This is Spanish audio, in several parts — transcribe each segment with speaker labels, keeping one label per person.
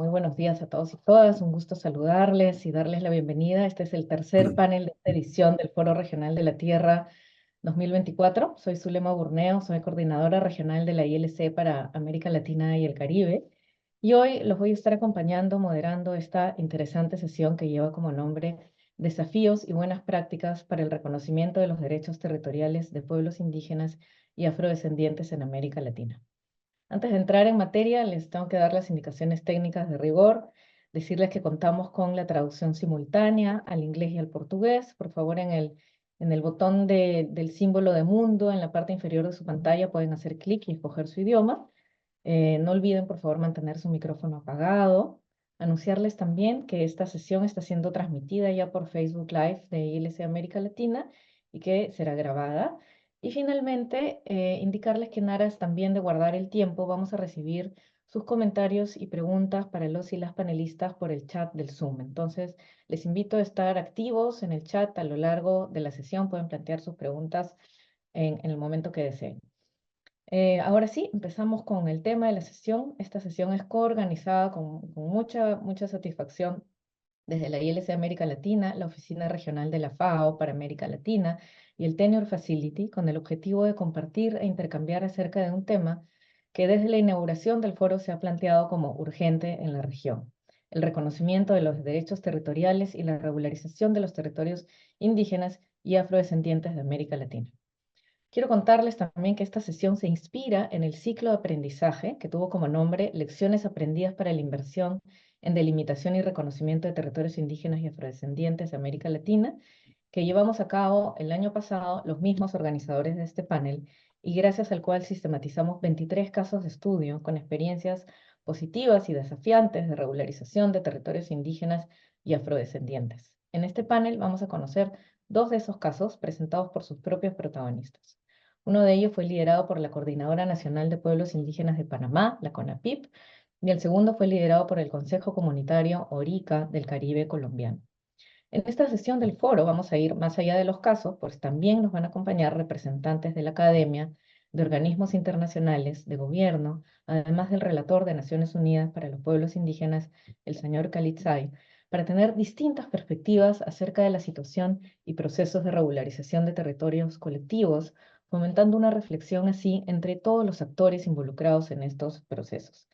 Speaker 1: Muy buenos días a todos y todas. Un gusto saludarles y darles la bienvenida. Este es el tercer panel de esta edición del Foro Regional de la Tierra 2024. Soy Zulema Burneo, soy coordinadora regional de la ILC para América Latina y el Caribe. Y hoy los voy a estar acompañando, moderando esta interesante sesión que lleva como nombre Desafíos y buenas prácticas para el reconocimiento de los derechos territoriales de pueblos indígenas y afrodescendientes en América Latina. Antes de entrar en materia, les tengo que dar las indicaciones técnicas de rigor, decirles que contamos con la traducción simultánea al inglés y al portugués. Por favor, en el botón del símbolo de mundo, en la parte inferior de su pantalla, pueden hacer clic y escoger su idioma. No olviden, por favor, mantener su micrófono apagado. Anunciarles también que esta sesión está siendo transmitida ya por Facebook Live de ILC América Latina y que será grabada. Y finalmente, indicarles que en aras también de guardar el tiempo, vamos a recibir sus comentarios y preguntas para los y las panelistas por el chat del Zoom. Entonces, les invito a estar activos en el chat a lo largo de la sesión. Pueden plantear sus preguntas en el momento que deseen. Ahora sí, empezamos con el tema de la sesión. Esta sesión es coorganizada con mucha satisfacción desde la ILC América Latina, la Oficina Regional de la FAO para América Latina y el Tenure Facility, con el objetivo de compartir e intercambiar acerca de un tema que desde la inauguración del foro se ha planteado como urgente en la región: el reconocimiento de los derechos territoriales y la regularización de los territorios indígenas y afrodescendientes de América Latina. Quiero contarles también que esta sesión se inspira en el ciclo de aprendizaje que tuvo como nombre Lecciones aprendidas para la inversión en delimitación y reconocimiento de territorios indígenas y afrodescendientes de América Latina, que llevamos a cabo el año pasado los mismos organizadores de este panel y gracias al cual sistematizamos 23 casos de estudio con experiencias positivas y desafiantes de regularización de territorios indígenas y afrodescendientes. En este panel vamos a conocer dos de esos casos presentados por sus propios protagonistas. Uno de ellos fue liderado por la Coordinadora Nacional de Pueblos Indígenas de Panamá, la CONAPIP, y el segundo fue liderado por el Consejo Comunitario ORICA del Caribe colombiano. En esta sesión del foro vamos a ir más allá de los casos, pues también nos van a acompañar representantes de la academia, de organismos internacionales, de gobierno, además del relator de Naciones Unidas para los Pueblos Indígenas, el señor Khalid Say, para tener distintas perspectivas acerca de la situación y procesos de regularización de territorios colectivos, fomentando una reflexión así entre todos los actores involucrados en estos procesos.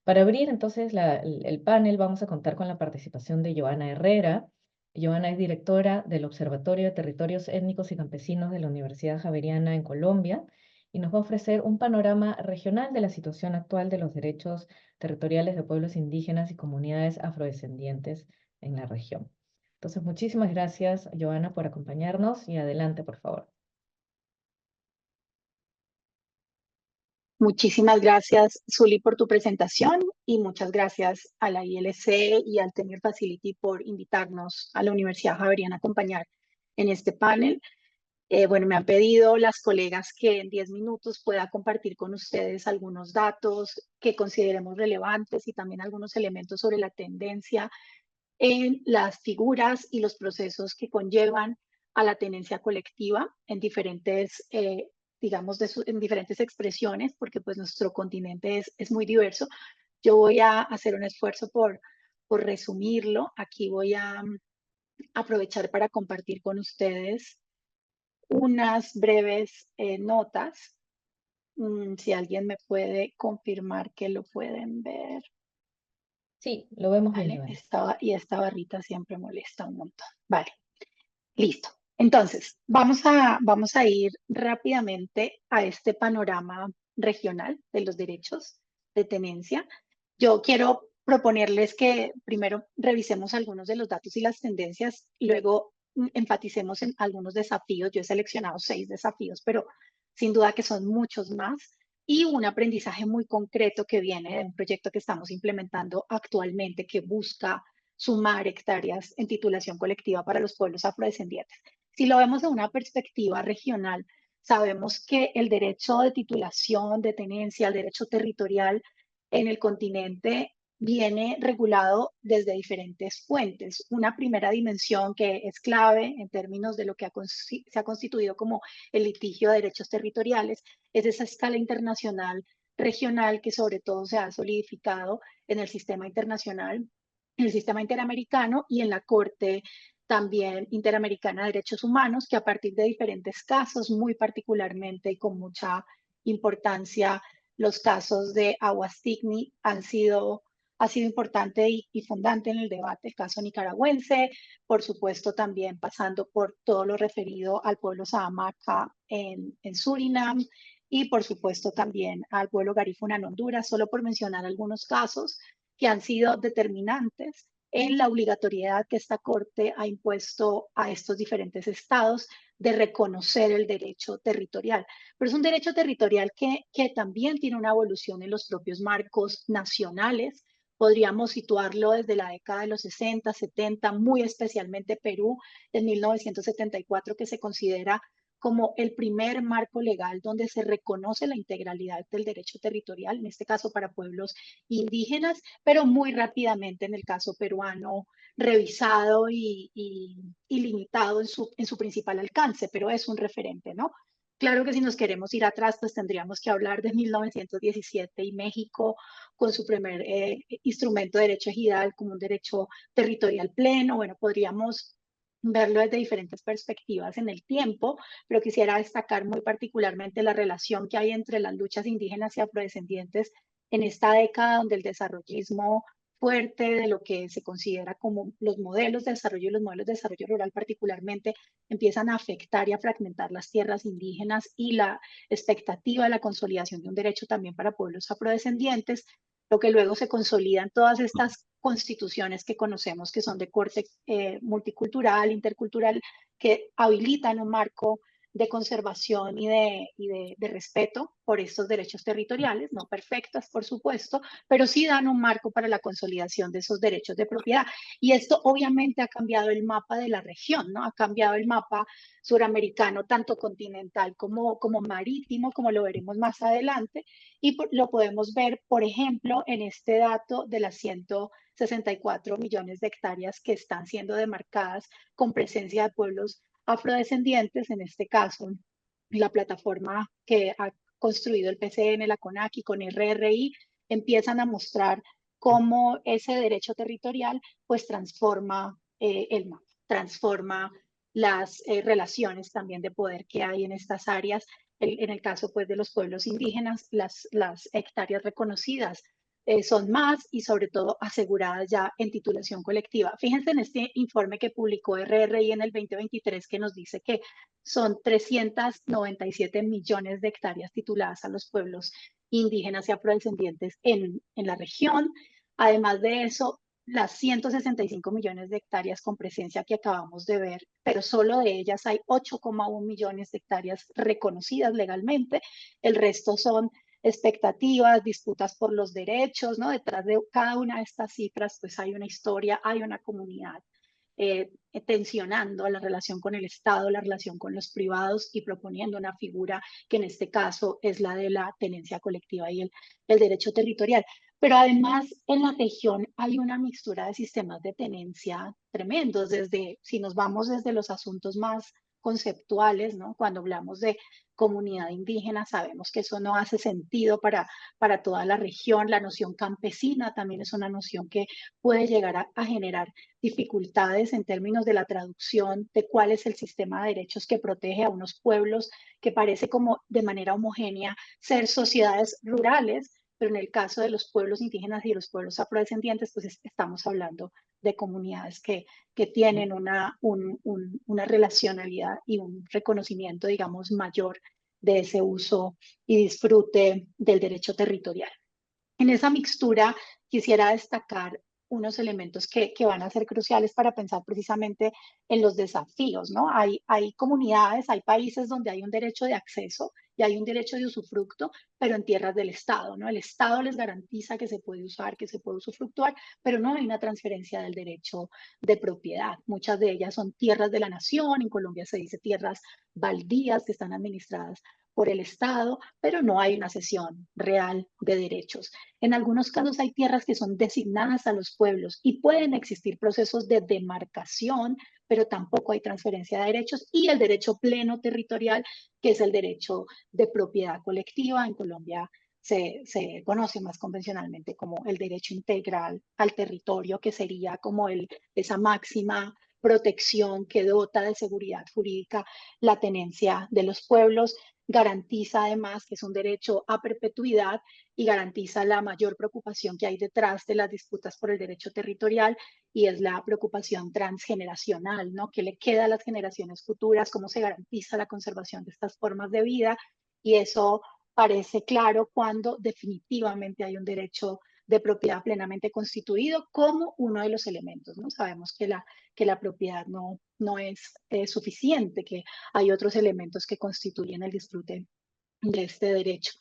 Speaker 1: Para abrir entonces el panel vamos a contar con la participación de Joana Herrera. Joana es directora del Observatorio de Territorios Étnicos y Campesinos de la Universidad Javeriana en Colombia y nos va a ofrecer un panorama regional de la situación actual de los derechos territoriales de pueblos indígenas y comunidades afrodescendientes en la región. Entonces, muchísimas gracias, Joana, por acompañarnos y adelante, por favor.
Speaker 2: Muchísimas gracias, Zuli, por tu presentación y muchas gracias a la ILC y al Tenure Facility por invitarnos a la Universidad Javeriana a acompañar en este panel. Bueno, me han pedido las colegas que en 10 minutos pueda compartir con ustedes algunos datos que consideremos relevantes y también algunos elementos sobre la tendencia en las figuras y los procesos que conllevan a la tenencia colectiva en diferentes, digamos, en diferentes expresiones, porque pues nuestro continente es muy diverso. Yo voy a hacer un esfuerzo por resumirlo. Aquí voy a aprovechar para compartir con ustedes unas breves notas. Si alguien me puede confirmar que lo pueden ver.
Speaker 1: Sí, lo vemos bien,
Speaker 2: Vale,
Speaker 1: Joana.
Speaker 2: y esta barrita siempre molesta un montón. Vale, listo. Entonces, vamos a ir rápidamente a este panorama regional de los derechos de tenencia. Yo quiero proponerles que primero revisemos algunos de los datos y las tendencias, luego enfaticemos en algunos desafíos. Yo he seleccionado 6 desafíos, pero sin duda que son muchos más, y un aprendizaje muy concreto que viene de un proyecto que estamos implementando actualmente que busca sumar hectáreas en titulación colectiva para los pueblos afrodescendientes. Si lo vemos de una perspectiva regional, sabemos que el derecho de titulación, de tenencia, el derecho territorial en el continente viene regulado desde diferentes fuentes. Una primera dimensión que es clave en términos de lo que se ha constituido como el litigio de derechos territoriales es esa escala internacional regional que sobre todo se ha solidificado en el sistema internacional, en el sistema interamericano y en la Corte también Interamericana de Derechos Humanos, que a partir de diferentes casos, muy particularmente y con mucha importancia, los casos de Aguas Tigni ha sido importante y fundante en el debate, el caso nicaragüense, por supuesto también pasando por todo lo referido al pueblo Sahamaca en Surinam y por supuesto también al pueblo Garífuna en Honduras, solo por mencionar algunos casos que han sido determinantes en la obligatoriedad que esta Corte ha impuesto a estos diferentes estados de reconocer el derecho territorial. Pero es un derecho territorial que también tiene una evolución en los propios marcos nacionales. Podríamos situarlo desde la década de los 60, 70, muy especialmente Perú, en 1974, que se considera como el primer marco legal donde se reconoce la integralidad del derecho territorial, en este caso para pueblos indígenas, pero muy rápidamente en el caso peruano revisado y limitado en su principal alcance, pero es un referente, ¿no? Claro que si nos queremos ir atrás, pues tendríamos que hablar de 1917 y México con su primer instrumento de derecho ejidal como un derecho territorial pleno. Bueno, podríamos verlo desde diferentes perspectivas en el tiempo, pero quisiera destacar muy particularmente la relación que hay entre las luchas indígenas y afrodescendientes en esta década donde el desarrollismo fuerte de lo que se considera como los modelos de desarrollo y los modelos de desarrollo rural particularmente empiezan a afectar y a fragmentar las tierras indígenas y la expectativa de la consolidación de un derecho también para pueblos afrodescendientes, lo que luego se consolida en todas estas constituciones que conocemos que son de corte multicultural, intercultural, que habilitan un marco de conservación y de respeto por estos derechos territoriales, no perfectas, por supuesto, pero sí dan un marco para la consolidación de esos derechos de propiedad. Y esto obviamente ha cambiado el mapa de la región, ¿no? Ha cambiado el mapa suramericano, tanto continental como marítimo, como lo veremos más adelante, y lo podemos ver, por ejemplo, en este dato de las 164 millones de hectáreas que están siendo demarcadas con presencia de pueblos afrodescendientes, en este caso, la plataforma que ha construido el PCN, la CONACI con RRI, empiezan a mostrar cómo ese derecho territorial pues transforma el mapa, transforma las relaciones también de poder que hay en estas áreas. En el caso pues de los pueblos indígenas, las hectáreas reconocidas son más y sobre todo aseguradas ya en titulación colectiva. Fíjense en este informe que publicó RRI en el 2023 que nos dice que son 397 millones de hectáreas tituladas a los pueblos indígenas y afrodescendientes en la región. Además de eso, las 165 millones de hectáreas con presencia que acabamos de ver, pero solo de ellas hay 8,1 millones de hectáreas reconocidas legalmente. El resto son expectativas, disputas por los derechos, ¿no? Detrás de cada una de estas cifras, pues hay una historia, hay una comunidad tensionando la relación con el Estado, la relación con los privados y proponiendo una figura que en este caso es la de la tenencia colectiva y el derecho territorial. Pero además en la región hay una mixtura de sistemas de tenencia tremendos, desde, si nos vamos desde los asuntos más conceptuales, ¿no? Cuando hablamos de comunidad indígena, sabemos que eso no hace sentido para toda la región. La noción campesina también es una noción que puede llegar a generar dificultades en términos de la traducción de cuál es el sistema de derechos que protege a unos pueblos que parece como de manera homogénea ser sociedades rurales, pero en el caso de los pueblos indígenas y los pueblos afrodescendientes, pues estamos hablando de comunidades que tienen una relacionalidad y un reconocimiento, digamos, mayor de ese uso y disfrute del derecho territorial. En esa mixtura quisiera destacar unos elementos que van a ser cruciales para pensar precisamente en los desafíos, ¿no? Hay comunidades, hay países donde hay un derecho de acceso y hay un derecho de usufructo, pero en tierras del Estado, ¿no? El Estado les garantiza que se puede usar, que se puede usufructuar, pero no hay una transferencia del derecho de propiedad. Muchas de ellas son tierras de la nación, en Colombia se dice tierras baldías que están administradas por el Estado, pero no hay una cesión real de derechos. En algunos casos hay tierras que son designadas a los pueblos y pueden existir procesos de demarcación, pero tampoco hay transferencia de derechos y el derecho pleno territorial, que es el derecho de propiedad colectiva. En Colombia se conoce más convencionalmente como el derecho integral al territorio, que sería como esa máxima protección que dota de seguridad jurídica la tenencia de los pueblos, garantiza además que es un derecho a perpetuidad y garantiza la mayor preocupación que hay detrás de las disputas por el derecho territorial, y es la preocupación transgeneracional, ¿no? ¿Qué le queda a las generaciones futuras? ¿Cómo se garantiza la conservación de estas formas de vida? Y eso parece claro cuando definitivamente hay un derecho de propiedad plenamente constituido como uno de los elementos, ¿no? Sabemos que la propiedad no es suficiente, que hay otros elementos que constituyen el disfrute de este derecho.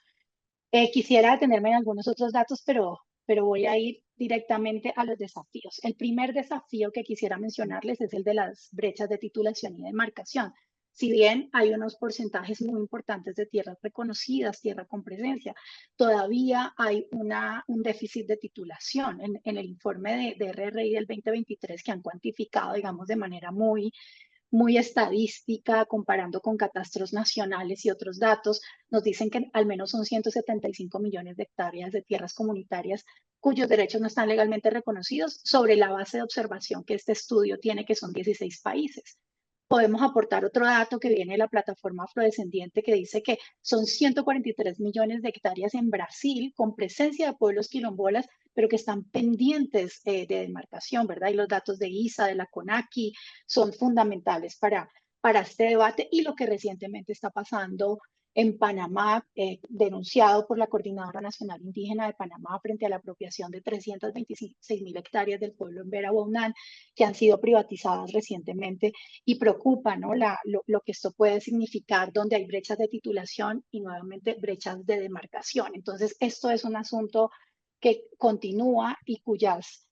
Speaker 2: Quisiera detenerme en algunos otros datos, pero voy a ir directamente a los desafíos. El primer desafío que quisiera mencionarles es el de las brechas de titulación y demarcación. Si bien hay unos porcentajes muy importantes de tierras reconocidas, tierra con presencia, todavía hay un déficit de titulación. En el informe de RRI del 2023, que han cuantificado, digamos, de manera muy estadística, comparando con catastros nacionales y otros datos, nos dicen que al menos son 175 millones de hectáreas de tierras comunitarias cuyos derechos no están legalmente reconocidos, sobre la base de observación que este estudio tiene, que son 16 países. Podemos aportar otro dato que viene de la plataforma afrodescendiente, que dice que son 143 millones de hectáreas en Brasil con presencia de pueblos quilombolas, pero que están pendientes de demarcación, ¿verdad? Y los datos de ISA, de la CONAQui, son fundamentales para este debate, y lo que recientemente está pasando en Panamá, denunciado por la Coordinadora Nacional Indígena de Panamá frente a la apropiación de 326.000 hectáreas del pueblo en Vera Huaunán, que han sido privatizadas recientemente, y preocupa, ¿no? Lo que esto puede significar donde hay brechas de titulación y nuevamente brechas de demarcación. Entonces, esto es un asunto que continúa y cuyas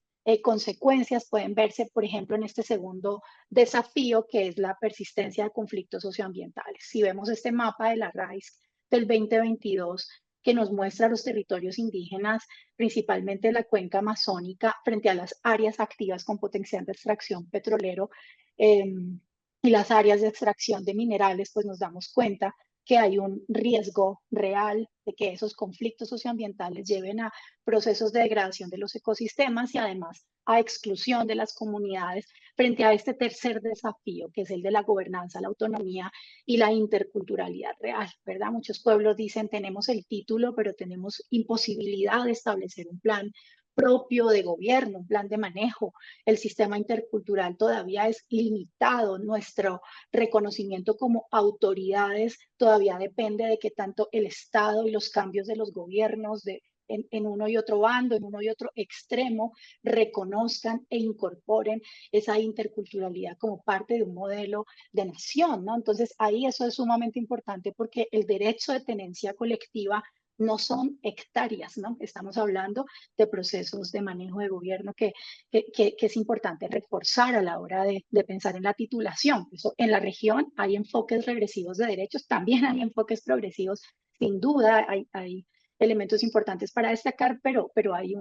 Speaker 2: consecuencias pueden verse, por ejemplo, en este segundo desafío, que es la persistencia de conflictos socioambientales. Si vemos este mapa de la RAIS del 2022, que nos muestra los territorios indígenas, principalmente la cuenca amazónica, frente a las áreas activas con potencial de extracción petrolero y las áreas de extracción de minerales, pues nos damos cuenta que hay un riesgo real de que esos conflictos socioambientales lleven a procesos de degradación de los ecosistemas y además a exclusión de las comunidades frente a este tercer desafío, que es el de la gobernanza, la autonomía y la interculturalidad real, ¿verdad? Muchos pueblos dicen: tenemos el título, pero tenemos imposibilidad de establecer un plan propio de gobierno, un plan de manejo. El sistema intercultural todavía es limitado. Nuestro reconocimiento como autoridades todavía depende de que tanto el Estado y los cambios de los gobiernos en uno y otro bando, en uno y otro extremo, reconozcan e incorporen esa interculturalidad como parte de un modelo de nación, ¿no? Entonces, ahí eso es sumamente importante, porque el derecho de tenencia colectiva no son hectáreas, ¿no? Estamos hablando de procesos de manejo de gobierno que es importante reforzar a la hora de pensar en la titulación. Eso, en la región hay enfoques regresivos de derechos, también hay enfoques progresivos, sin duda hay elementos importantes para destacar, pero hay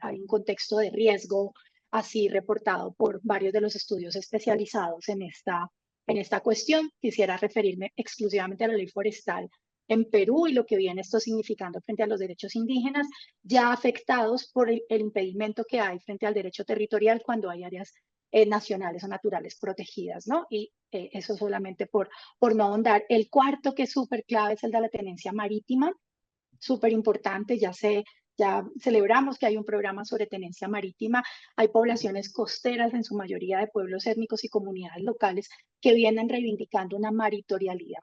Speaker 2: hay un contexto de riesgo así reportado por varios de los estudios especializados en esta cuestión. Quisiera referirme exclusivamente a la ley forestal en Perú y lo que viene esto significando frente a los derechos indígenas, ya afectados por el impedimento que hay frente al derecho territorial cuando hay áreas nacionales o naturales protegidas, ¿no? Y eso solamente por no ahondar. El cuarto, que es súper clave, es el de la tenencia marítima, súper importante. Ya celebramos que hay un programa sobre tenencia marítima. Hay poblaciones costeras, en su mayoría de pueblos étnicos y comunidades locales, que vienen reivindicando una maritorialidad.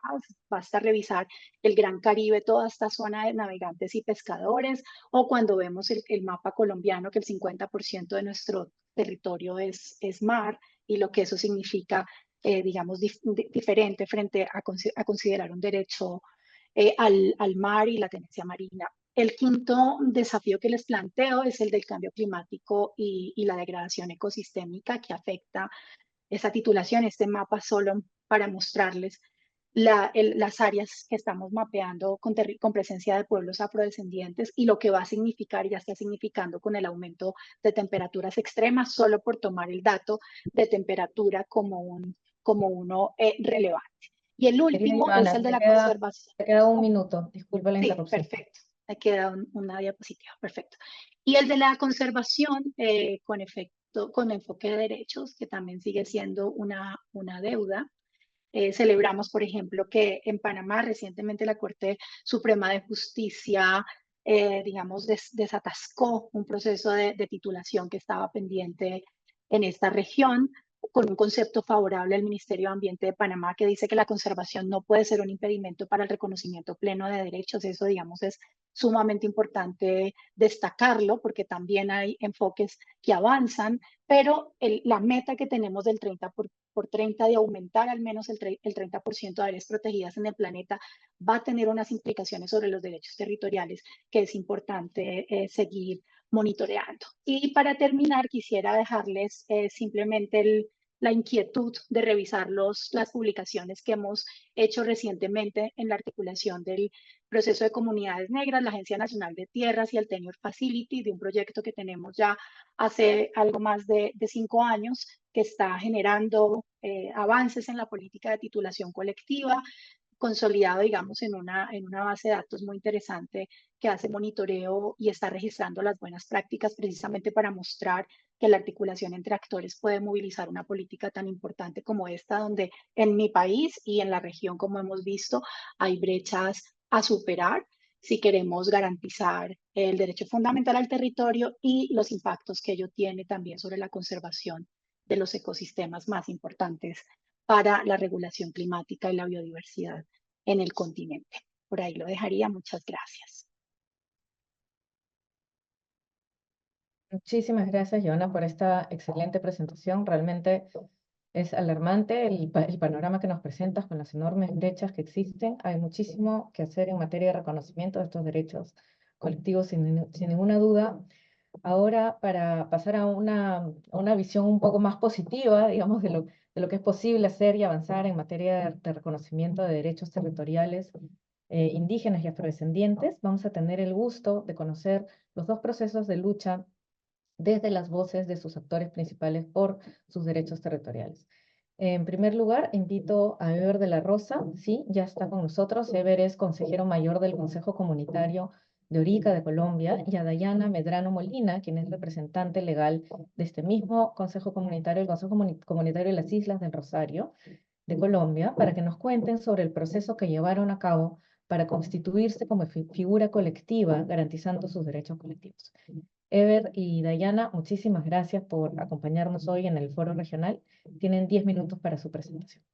Speaker 2: Basta revisar el Gran Caribe, toda esta zona de navegantes y pescadores, o cuando vemos el mapa colombiano, que el 50% de nuestro territorio es mar, y lo que eso significa, digamos, diferente frente a considerar un derecho al mar y la tenencia marina. El quinto desafío que les planteo es el del cambio climático y la degradación ecosistémica que afecta esa titulación. Este mapa solo para mostrarles las áreas que estamos mapeando con presencia de pueblos afrodescendientes, y lo que va a significar y ya está significando con el aumento de temperaturas extremas, solo por tomar el dato de temperatura como uno relevante. Y el
Speaker 1: Querida
Speaker 2: último es
Speaker 1: Ivana,
Speaker 2: el de la conservación.
Speaker 1: te queda un minuto, disculpa la
Speaker 2: Sí,
Speaker 1: interrupción.
Speaker 2: perfecto. Me queda una diapositiva, perfecto. Y el de la conservación con enfoque de derechos, que también sigue siendo una deuda. Celebramos, por ejemplo, que en Panamá recientemente la Corte Suprema de Justicia, digamos, desatascó un proceso de titulación que estaba pendiente en esta región, con un concepto favorable al Ministerio de Ambiente de Panamá que dice que la conservación no puede ser un impedimento para el reconocimiento pleno de derechos. Eso, digamos, es sumamente importante destacarlo porque también hay enfoques que avanzan, pero la meta que tenemos del 30 de aumentar al menos el 30% de áreas protegidas en el planeta va a tener unas implicaciones sobre los derechos territoriales que es importante seguir monitoreando. Y para terminar, quisiera dejarles simplemente la inquietud de revisar las publicaciones que hemos hecho recientemente en la articulación del proceso de comunidades negras, la Agencia Nacional de Tierras y el Tenure Facility, de un proyecto que tenemos ya hace algo más de 5 años, que está generando avances en la política de titulación colectiva, consolidado, digamos, en una base de datos muy interesante que hace monitoreo y está registrando las buenas prácticas precisamente para mostrar que la articulación entre actores puede movilizar una política tan importante como esta, donde en mi país y en la región, como hemos visto, hay brechas a superar si queremos garantizar el derecho fundamental al territorio y los impactos que ello tiene también sobre la conservación de los ecosistemas más importantes para la regulación climática y la biodiversidad en el continente. Por ahí lo dejaría. Muchas gracias.
Speaker 1: Muchísimas gracias, Joana, por esta excelente presentación. Realmente es alarmante el panorama que nos presentas con las enormes brechas que existen. Hay muchísimo que hacer en materia de reconocimiento de estos derechos colectivos, sin ninguna duda. Ahora, para pasar a una visión un poco más positiva, digamos, de lo que es posible hacer y avanzar en materia de reconocimiento de derechos territoriales indígenas y afrodescendientes, vamos a tener el gusto de conocer los dos procesos de lucha desde las voces de sus actores principales por sus derechos territoriales. En primer lugar, invito a Eber de la Rosa, sí, ya está con nosotros. Eber es consejero mayor del Consejo Comunitario de Orica de Colombia, y a Dayana Medrano Molina, quien es representante legal de este mismo Consejo Comunitario, el Consejo Comunitario de las Islas del Rosario de Colombia, para que nos cuenten sobre el proceso que llevaron a cabo para constituirse como figura colectiva, garantizando sus derechos colectivos. Ever y Dayana, muchísimas gracias por acompañarnos hoy en el foro regional. Tienen 10 minutos para su presentación.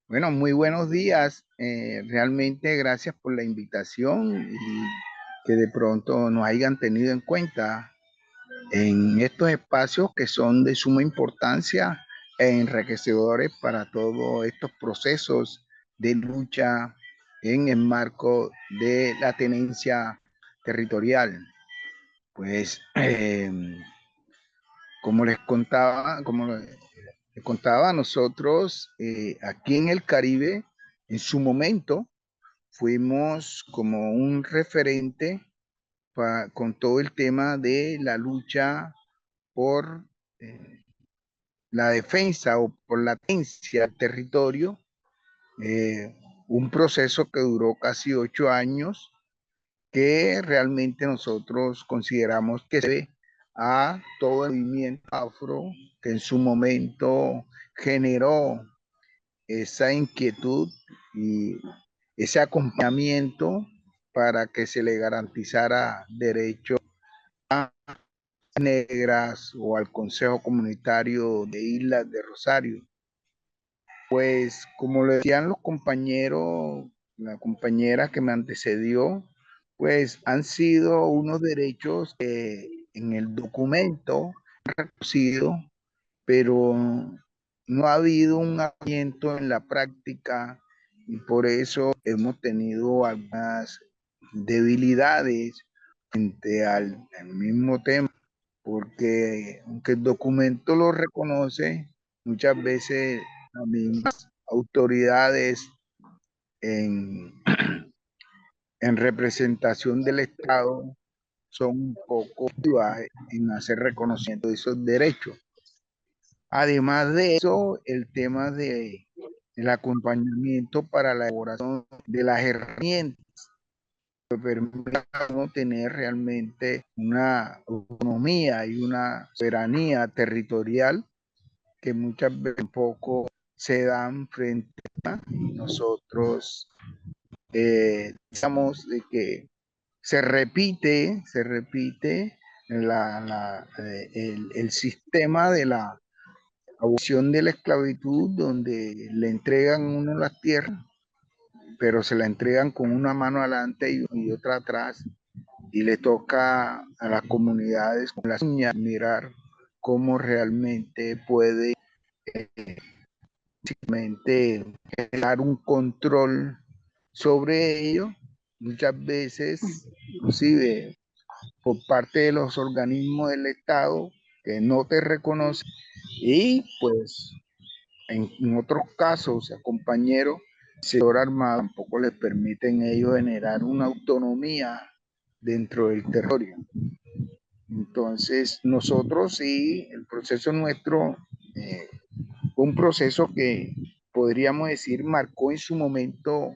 Speaker 3: Bueno, muy buenos días. Realmente gracias por la invitación y que de pronto nos hayan tenido en cuenta en estos espacios que son de suma importancia e enriquecedores para todos estos procesos de lucha en el marco de la tenencia territorial. Pues, como les contaba, nosotros aquí en el Caribe, en su momento, fuimos como un referente con todo el tema de la lucha por la defensa o por la tenencia del territorio, eh, un proceso que duró casi 8 años, que realmente nosotros consideramos que se debe a todo el movimiento afro que en su momento generó esa inquietud y ese acompañamiento para que se le garantizara derecho a negras o al Consejo Comunitario de Islas de Rosario. Pues como lo decían los compañeros, la compañera que me antecedió, pues han sido unos derechos que en el documento han reconocido, pero no ha habido un acierto en la práctica y por eso hemos tenido algunas debilidades frente al mismo tema, porque aunque el documento lo reconoce, muchas veces las mismas autoridades en, en representación del Estado son un poco activas en hacer reconocimiento de esos derechos. Además de eso, el tema de el acompañamiento para la elaboración de las herramientas que permitan tener realmente una autonomía y una soberanía territorial que muchas veces tampoco se dan frente a nosotros. Digamos de que se repite el sistema de la abolición de la esclavitud, donde le entregan a uno las tierras, pero se la entregan con una mano adelante y otra atrás, y le toca a las comunidades con las uñas mirar cómo realmente puede simplemente generar un control sobre ello, muchas veces, inclusive por parte de los organismos del Estado que no te reconocen, y pues en otros casos a compañeros del sector armado tampoco les permiten ellos generar una autonomía dentro del territorio. Entonces nosotros sí, el proceso nuestro fue un proceso que podríamos decir marcó en su momento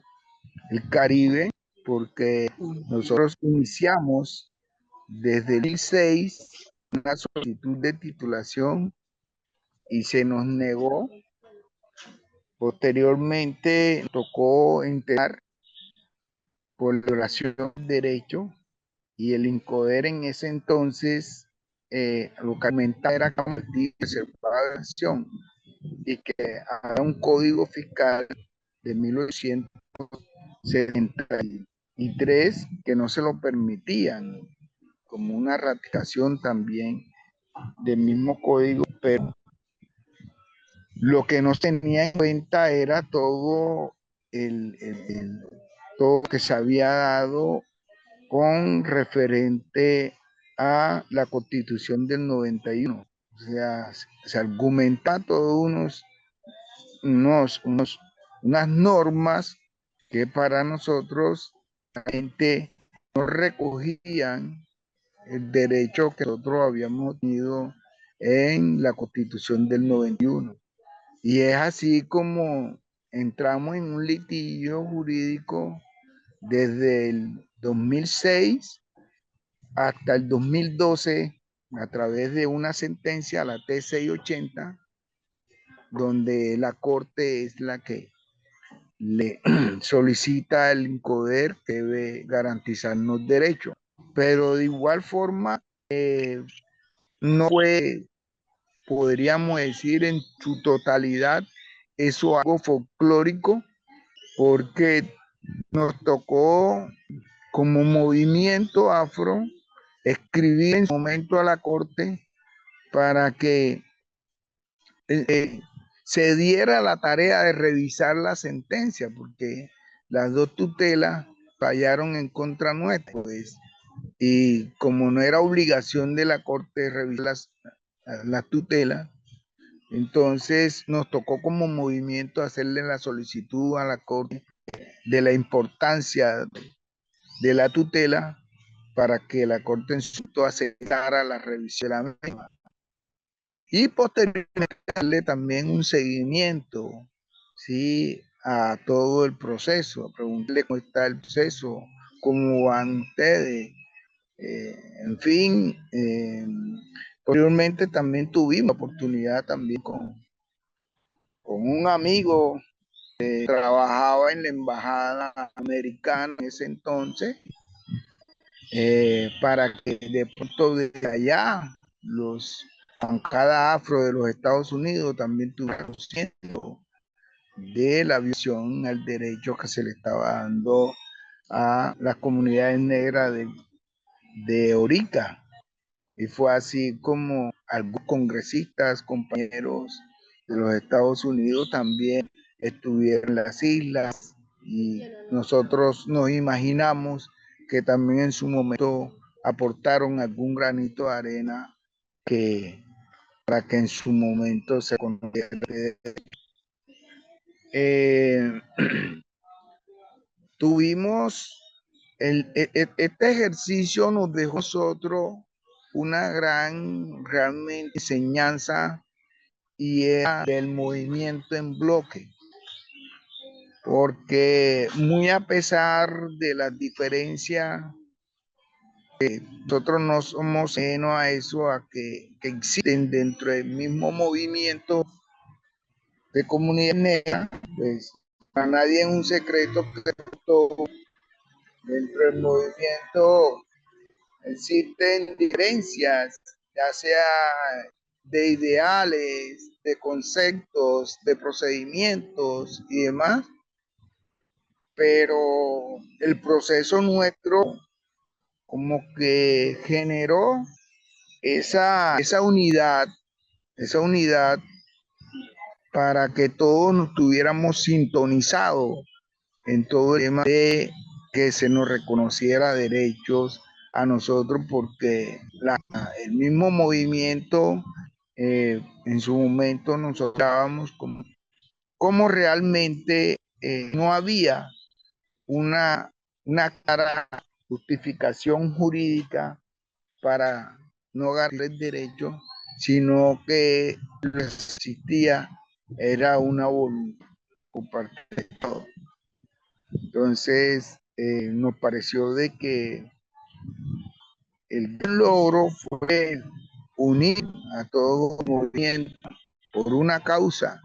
Speaker 3: el Caribe, porque nosotros iniciamos desde el 2006 una solicitud de titulación y se nos negó. Posteriormente tocó integrar por la violación del derecho, y el INCODER en ese entonces localmente era convertido en reservación, y que había un código fiscal de 1873 que no se lo permitían, como una ratificación también del mismo código, pero lo que no tenía en cuenta era todo que se había dado con referente a la Constitución del 91. O sea, se argumenta todos unas normas que para nosotros la gente no recogían el derecho que nosotros habíamos tenido en la Constitución del 91. Y es así como entramos en un litigio jurídico desde el 2006 hasta el 2012 a través de una sentencia, la T680, donde la Corte es la que le solicita al INCODER que debe garantizarnos derechos. Pero de igual forma, no fue, podríamos decir, en su totalidad, eso algo folclórico, porque nos tocó como movimiento afro escribir en su momento a la Corte para que se diera la tarea de revisar la sentencia, porque las dos tutelas fallaron en contra nuestra, pues, y como no era obligación de la Corte revisar las tutelas, entonces nos tocó como movimiento hacerle la solicitud a la Corte de la importancia de la tutela para que la Corte en su momento aceptara la revisión de la misma. Y posteriormente darle también un seguimiento, ¿sí?, a todo el proceso, preguntarle cómo está el proceso, cómo van ustedes, en fin. Posteriormente también tuvimos oportunidad también con un amigo que trabajaba en la embajada americana en ese entonces, para que de pronto desde allá los bancada afro de los Estados Unidos también tuvieron conocimiento de la violación al derecho que se le estaba dando a las comunidades negras de Orica. Y fue así como algunos congresistas, compañeros de los Estados Unidos también estuvieron en las islas, y nosotros nos imaginamos que también en su momento aportaron algún granito de arena que para que en su momento se conociera. Tuvimos este ejercicio nos dejó a nosotros una gran realmente enseñanza, y era el movimiento en bloque. porque muy a pesar de las diferencias, nosotros no somos ajenos a eso, a que existen dentro del mismo movimiento de comunidad negra, pues para nadie es un secreto que dentro del movimiento existen diferencias, ya sea de ideales, de conceptos, de procedimientos y demás, pero el proceso nuestro como que generó esa unidad para que todos nos tuviéramos sintonizados en todo el tema de que se nos reconociera derechos a nosotros, porque el mismo movimiento en su momento nosotros estábamos como realmente no había una, una clara justificación jurídica para no ganar el derecho, sino que lo que existía era una voluntad por parte de todos. Entonces, nos pareció de que el gran logro fue unir a todo el movimiento por una causa,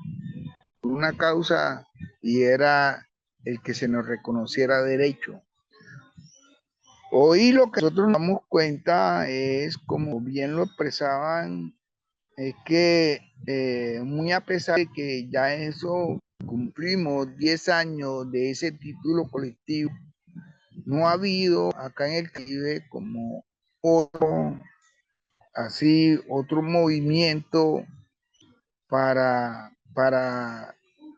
Speaker 3: y era el que se nos reconociera derecho. Hoy lo que nosotros nos damos cuenta es, como bien lo expresaban, es que muy a pesar de que ya eso cumplimos 10 años de ese título colectivo, no ha habido acá en el Caribe como otro, así, otro movimiento para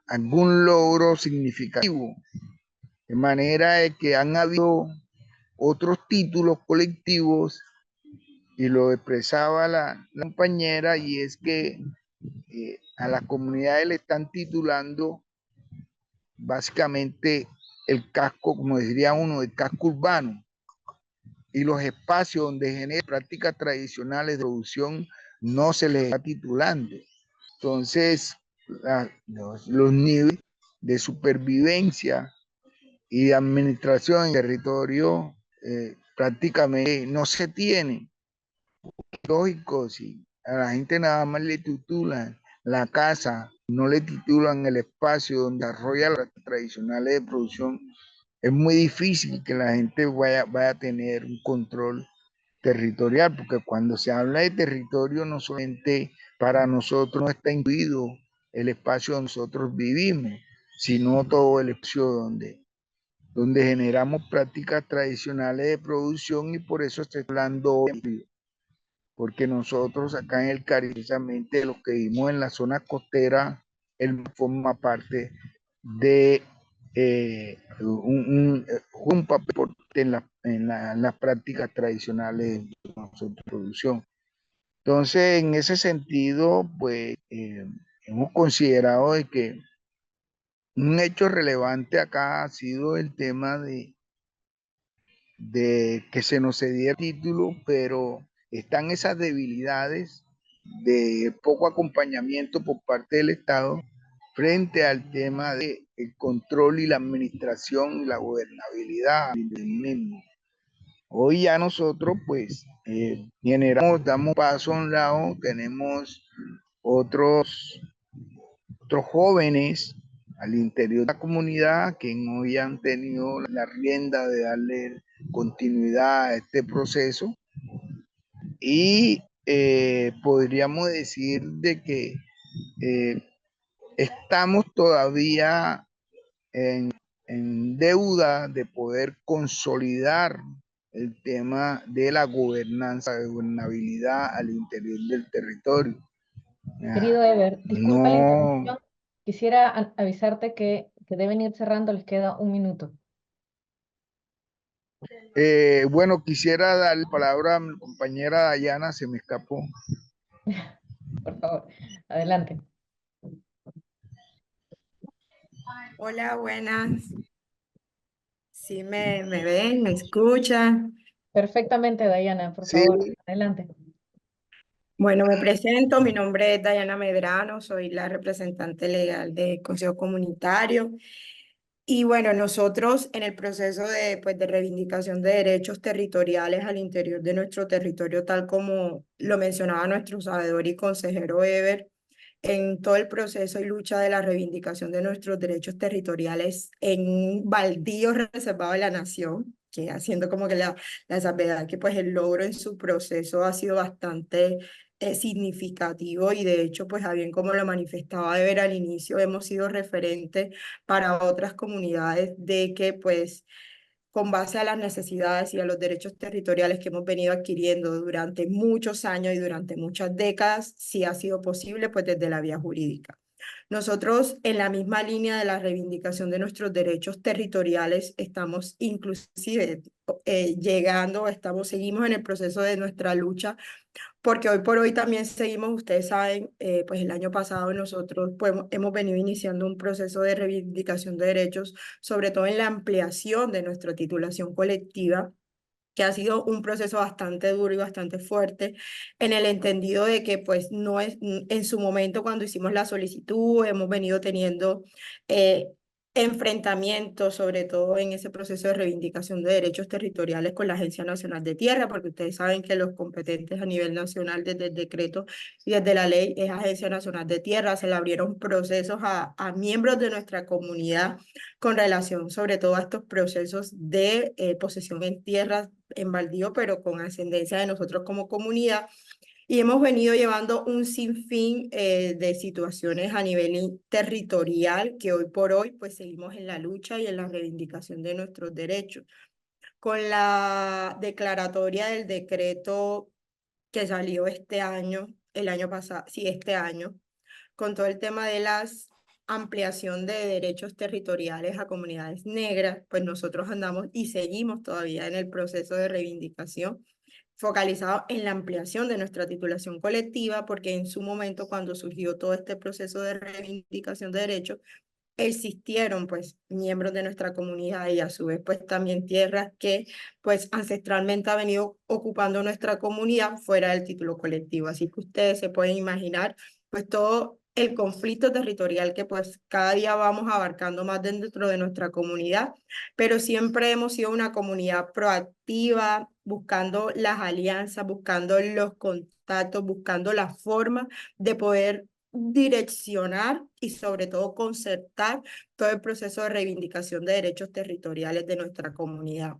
Speaker 3: algún logro significativo. De manera de que han habido otros títulos colectivos, y lo expresaba la compañera, y es que a las comunidades le están titulando básicamente el casco, como diría uno, el casco urbano, y los espacios donde genera prácticas tradicionales de producción no se les está titulando. Entonces, los niveles de supervivencia y de administración en territorio prácticamente no se tienen. Lógico, si a la gente nada más le titulan la casa, no le titulan el espacio donde desarrolla las tradicionales de producción, es muy difícil que la gente vaya a tener un control territorial, porque cuando se habla de territorio, no solamente para nosotros no está incluido el espacio donde nosotros vivimos, sino todo el espacio donde generamos prácticas tradicionales de producción, y por eso estoy hablando hoy, porque nosotros acá en el Caribe, precisamente los que vivimos en la zona costera, él forma parte de un papel importante en las prácticas tradicionales de nuestra producción. Entonces, en ese sentido, pues hemos considerado de que un hecho relevante acá ha sido el tema de que se nos cediera el título, pero están esas debilidades de poco acompañamiento por parte del Estado frente al tema del control y la administración y la gobernabilidad del mismo. Hoy ya nosotros pues generamos, damos paso a un lado, tenemos otros jóvenes al interior de la comunidad que hoy han tenido la rienda de darle continuidad a este proceso, y podríamos decir de que eh, estamos todavía en deuda de poder consolidar el tema de la gobernanza, de gobernabilidad al interior del territorio.
Speaker 1: Querido Ever, disculpa la
Speaker 3: No,
Speaker 1: interrupción. Quisiera avisarte que deben ir cerrando, les queda un minuto.
Speaker 3: bueno, quisiera dar la palabra a mi compañera Dayana, se me escapó.
Speaker 1: Por favor, adelante.
Speaker 4: Hola, buenas. ¿Sí me ven, me escuchan?
Speaker 1: Perfectamente, Dayana, por
Speaker 3: Sí,
Speaker 1: favor, adelante.
Speaker 4: Bueno, me presento, mi nombre es Dayana Medrano, soy la representante legal del Consejo Comunitario. Y bueno, nosotros en el proceso de, pues, de reivindicación de derechos territoriales al interior de nuestro territorio, tal como lo mencionaba nuestro sabedor y consejero Ever, en todo el proceso y lucha de la reivindicación de nuestros derechos territoriales en un baldío reservado de la nación, que haciendo como que la salvedad que pues el logro en su proceso ha sido bastante significativo y de hecho pues a bien como lo manifestaba Ever al inicio, hemos sido referentes para otras comunidades de que pues con base a las necesidades y a los derechos territoriales que hemos venido adquiriendo durante muchos años y durante muchas décadas, sí ha sido posible pues desde la vía jurídica. Nosotros, en la misma línea de la reivindicación de nuestros derechos territoriales, estamos inclusive seguimos en el proceso de nuestra lucha porque hoy por hoy también seguimos, ustedes saben, pues el año pasado nosotros pues, hemos venido iniciando un proceso de reivindicación de derechos, sobre todo en la ampliación de nuestra titulación colectiva, que ha sido un proceso bastante duro y bastante fuerte, en el entendido de que pues no es, en su momento cuando hicimos la solicitud, hemos venido teniendo eh, enfrentamientos, sobre todo en ese proceso de reivindicación de derechos territoriales con la Agencia Nacional de Tierra, porque ustedes saben que los competentes a nivel nacional desde el decreto y desde la ley es Agencia Nacional de Tierra, se le abrieron procesos a miembros de nuestra comunidad con relación sobre todo a estos procesos de posesión en tierras en baldío, pero con ascendencia de nosotros como comunidad. Y hemos venido llevando un sinfín de situaciones a nivel territorial que hoy por hoy pues seguimos en la lucha y en la reivindicación de nuestros derechos. Con la declaratoria del decreto que salió este año, el año pasado, sí, este año, con todo el tema de las ampliación de derechos territoriales a comunidades negras, pues nosotros andamos y seguimos todavía en el proceso de reivindicación focalizado en la ampliación de nuestra titulación colectiva, porque en su momento, cuando surgió todo este proceso de reivindicación de derechos, existieron pues miembros de nuestra comunidad y a su vez pues también tierras que pues ancestralmente ha venido ocupando nuestra comunidad fuera del título colectivo. Así que ustedes se pueden imaginar pues todo el conflicto territorial que pues cada día vamos abarcando más dentro de nuestra comunidad, pero siempre hemos sido una comunidad proactiva, buscando las alianzas, buscando los contactos, buscando la forma de poder direccionar y sobre todo concertar todo el proceso de reivindicación de derechos territoriales de nuestra comunidad.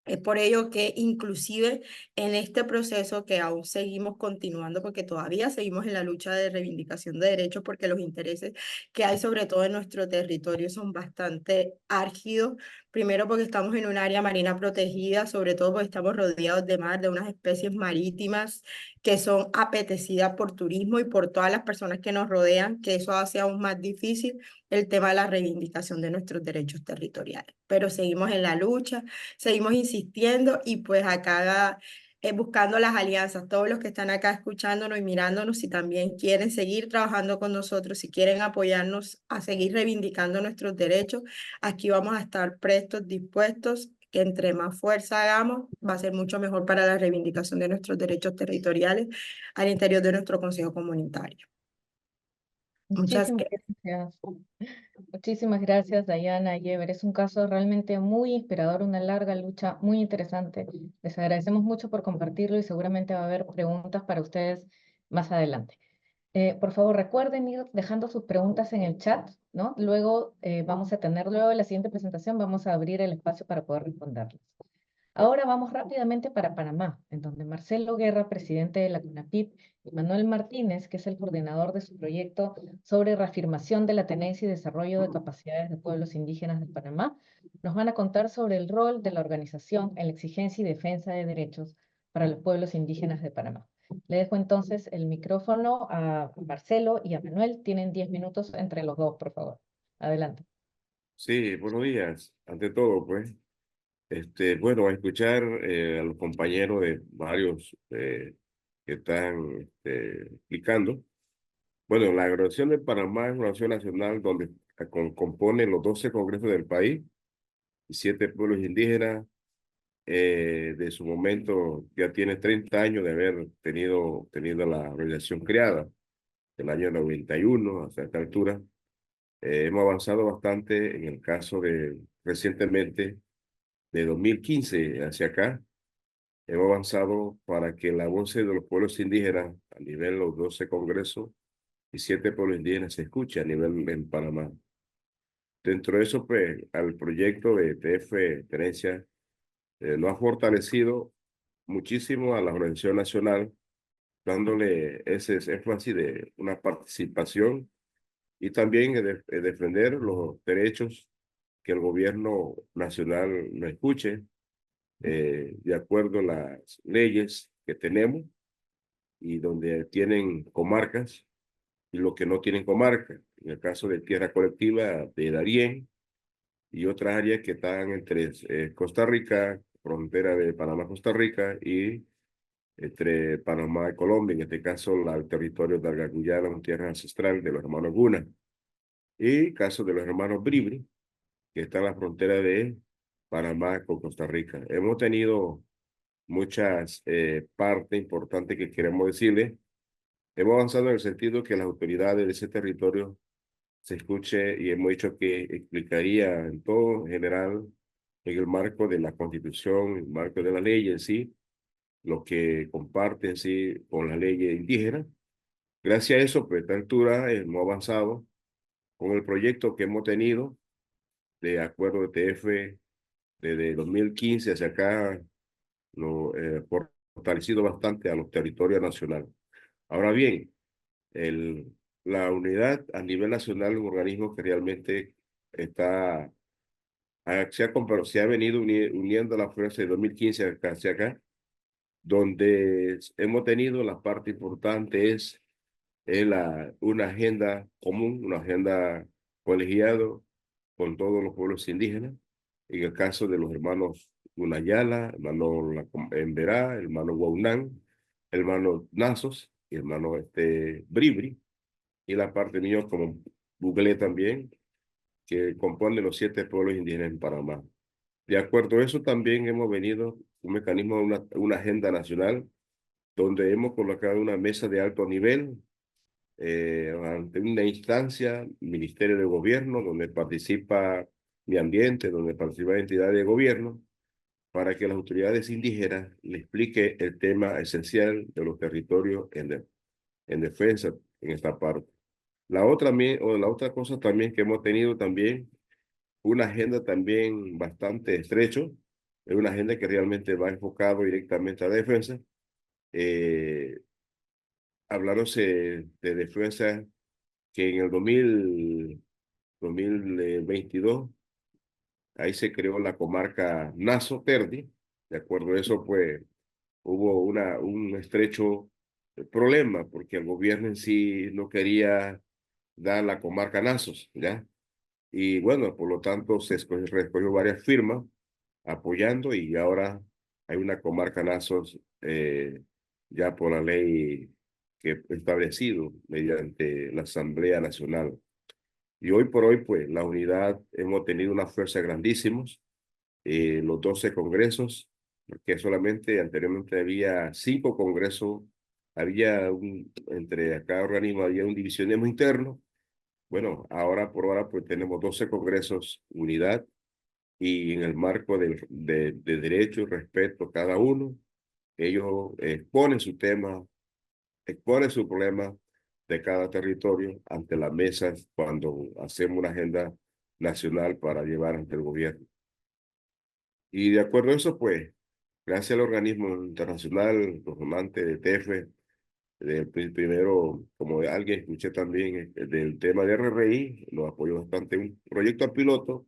Speaker 4: Es por ello que inclusive en este proceso que aún seguimos continuando, porque todavía seguimos en la lucha de reivindicación de derechos, porque los intereses que hay sobre todo en nuestro territorio son bastante álgidos. Primero porque estamos en un área marina protegida, sobre todo porque estamos rodeados de mar, de unas especies marítimas que son apetecidas por turismo y por todas las personas que nos rodean, que eso hace aún más difícil el tema de la reivindicación de nuestros derechos territoriales. Pero seguimos en la lucha, seguimos insistiendo y pues acá buscando las alianzas, todos los que están acá escuchándonos y mirándonos, si también quieren seguir trabajando con nosotros, si quieren apoyarnos a seguir reivindicando nuestros derechos, aquí vamos a estar prestos, dispuestos, que entre más fuerza hagamos, va a ser mucho mejor para la reivindicación de nuestros derechos territoriales al interior de nuestro Consejo Comunitario. Muchas
Speaker 1: Muchísimas
Speaker 4: gracias.
Speaker 1: gracias. Muchísimas gracias, Dayana y Ever. Es un caso realmente muy inspirador, una larga lucha muy interesante. Les agradecemos mucho por compartirlo y seguramente va a haber preguntas para ustedes más adelante. Por favor, recuerden ir dejando sus preguntas en el chat, ¿no? Luego luego de la siguiente presentación, vamos a abrir el espacio para poder responderles. Ahora vamos rápidamente para Panamá, en donde Marcelo Guerra, presidente de la CONAPIP, y Manuel Martínez, que es el coordinador de su proyecto sobre reafirmación de la tenencia y desarrollo de capacidades de pueblos indígenas de Panamá, nos van a contar sobre el rol de la organización en la exigencia y defensa de derechos para los pueblos indígenas de Panamá. Le dejo entonces el micrófono a Marcelo y a Manuel. Tienen 10 minutos entre los dos, por favor. Adelante.
Speaker 5: Sí, buenos días. Ante todo, pues, bueno, a escuchar a los compañeros de varios que están explicando. Bueno, la Organización de Panamá es una organización nacional donde compone los 12 congresos del país y 7 pueblos indígenas. De su momento ya tiene 30 años de haber tenido la organización creada, el año 91 hasta esta altura. hemos avanzado bastante en el caso de recientemente, de 2015 hacia acá. Hemos avanzado para que la voz de los pueblos indígenas a nivel de los 12 congresos y 7 pueblos indígenas se escuche a nivel en Panamá. Dentro de eso, pues, al proyecto de TF Tenencia lo ha fortalecido muchísimo a la organización nacional, dándole ese énfasis de una participación y también defender los derechos que el gobierno nacional nos escuche de acuerdo a las leyes que tenemos y donde tienen comarcas y los que no tienen comarca. En el caso de tierra colectiva de Darién y otras áreas que están entre Costa Rica, frontera de Panamá-Costa Rica y entre Panamá y Colombia, en este caso el territorio de Algaguyana, una tierra ancestral de los hermanos Guna, y caso de los hermanos Bribri, que está en la frontera de Panamá con Costa Rica. Hemos tenido muchas partes importantes que queremos decirles. Hemos avanzado en el sentido que las autoridades de ese territorio se escuche y hemos dicho que explicaría en todo general, en el marco de la Constitución, en el marco de la ley en sí, lo que comparte en sí con la ley indígena. Gracias a eso, pues, a esta altura hemos avanzado con el proyecto que hemos tenido de acuerdo de TF desde 2015 hacia acá, lo fortalecido bastante a los territorios nacionales. Ahora bien, la unidad a nivel nacional, un organismo que realmente está, se ha venido uniendo a la fuerza de 2015 hacia acá, donde hemos tenido la parte importante es una agenda común, una agenda colegiado con todos los pueblos indígenas. En el caso de los hermanos Gunayala, hermano Emberá, hermano Guaunán, hermano Nazos y hermano Bribri, y la parte mía como Buglé también, que compone los 7 pueblos indígenas en Panamá. De acuerdo a eso, también hemos venido un mecanismo, una agenda nacional, donde hemos colocado una mesa de alto nivel ante una instancia, Ministerio de Gobierno, donde participa mi ambiente, donde participa entidades de gobierno, para que las autoridades indígenas le explique el tema esencial de los territorios en defensa en esta parte. La otra cosa también que hemos tenido también, una agenda también bastante estrecho, es una agenda que realmente va enfocado directamente a la defensa. Hablándose de defensa que en el 2022, ahí se creó la comarca Naso-Terdi. De acuerdo a eso, pues, hubo un estrecho problema, porque el gobierno en sí no quería dar la comarca Nazos, ¿ya? Y bueno, por lo tanto, se escogió varias firmas apoyando y ahora hay una comarca Nazos ya por la ley que establecido mediante la Asamblea Nacional. Y hoy por hoy, pues, la unidad hemos tenido una fuerza grandísimos, los 12 congresos, porque solamente anteriormente había 5 congresos, entre cada organismo había un divisionismo interno. Bueno, por ahora, pues tenemos 12 congresos, unidad, y en el marco de derecho y respeto cada uno, ellos exponen su tema, exponen su problema de cada territorio ante las mesas cuando hacemos una agenda nacional para llevar ante el gobierno. Y de acuerdo a eso, pues, gracias al organismo internacional, los amantes de TF, primero, como alguien escuché también del tema de RRI, nos apoyó bastante un proyecto piloto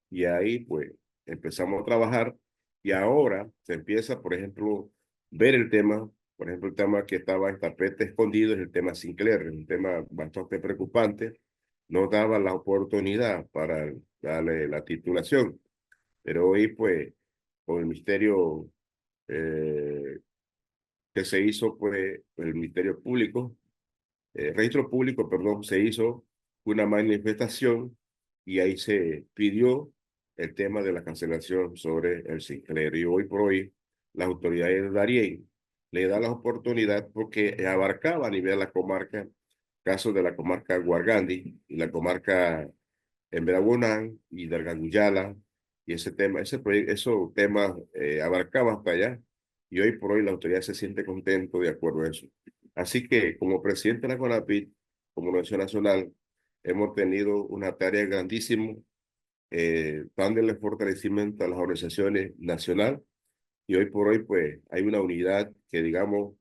Speaker 5: y ahí pues empezamos a trabajar y ahora se empieza, por ejemplo, ver el tema, por ejemplo, el tema que estaba en tapete escondido es el tema Sinclair, es un tema bastante preocupante, no daba la oportunidad para darle la titulación, pero hoy pues con el ministerio que se hizo pues el Ministerio Público, Registro Público, perdón, se hizo una manifestación y ahí se pidió el tema de la cancelación sobre el Sinclair. Y hoy por hoy las autoridades de Darién le dan la oportunidad porque abarcaba a nivel de la comarca, casos de la comarca Guargandi y la comarca en Veraguanán y Darganguyala, y ese tema, esos temas abarcaba hasta allá, y hoy por hoy la autoridad se siente contento de acuerdo a eso. Así que como presidente de la CONAPID, como Organización Nacional, hemos tenido una tarea grandísima, dándole fortalecimiento a las organizaciones nacionales, y hoy por hoy pues hay una unidad que, digamos,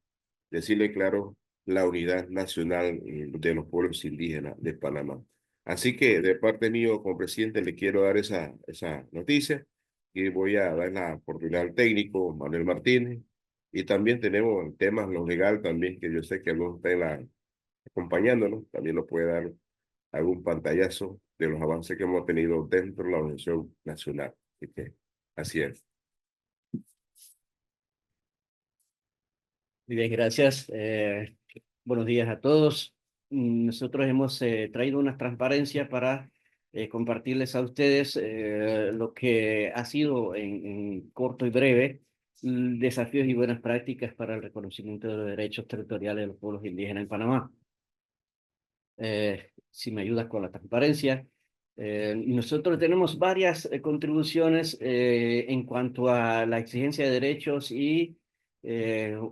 Speaker 5: decirle claro, la unidad nacional de los pueblos indígenas de Panamá. Así que de parte mío como presidente le quiero dar esa noticia, y voy a dar la oportunidad al técnico Manuel Martínez, y también tenemos temas lo legal también, que yo sé que no está acompañándonos, también nos puede dar algún pantallazo de los avances que hemos tenido dentro de la organización nacional. Así que así es.
Speaker 6: Muy bien, gracias. Buenos días a todos. Nosotros hemos traído unas transparencias para compartirles a ustedes lo que ha sido en corto y breve desafíos y buenas prácticas para el reconocimiento de los derechos territoriales de los pueblos indígenas en Panamá. Si me ayudas con la transparencia. Nosotros tenemos varias contribuciones en cuanto a la exigencia de derechos y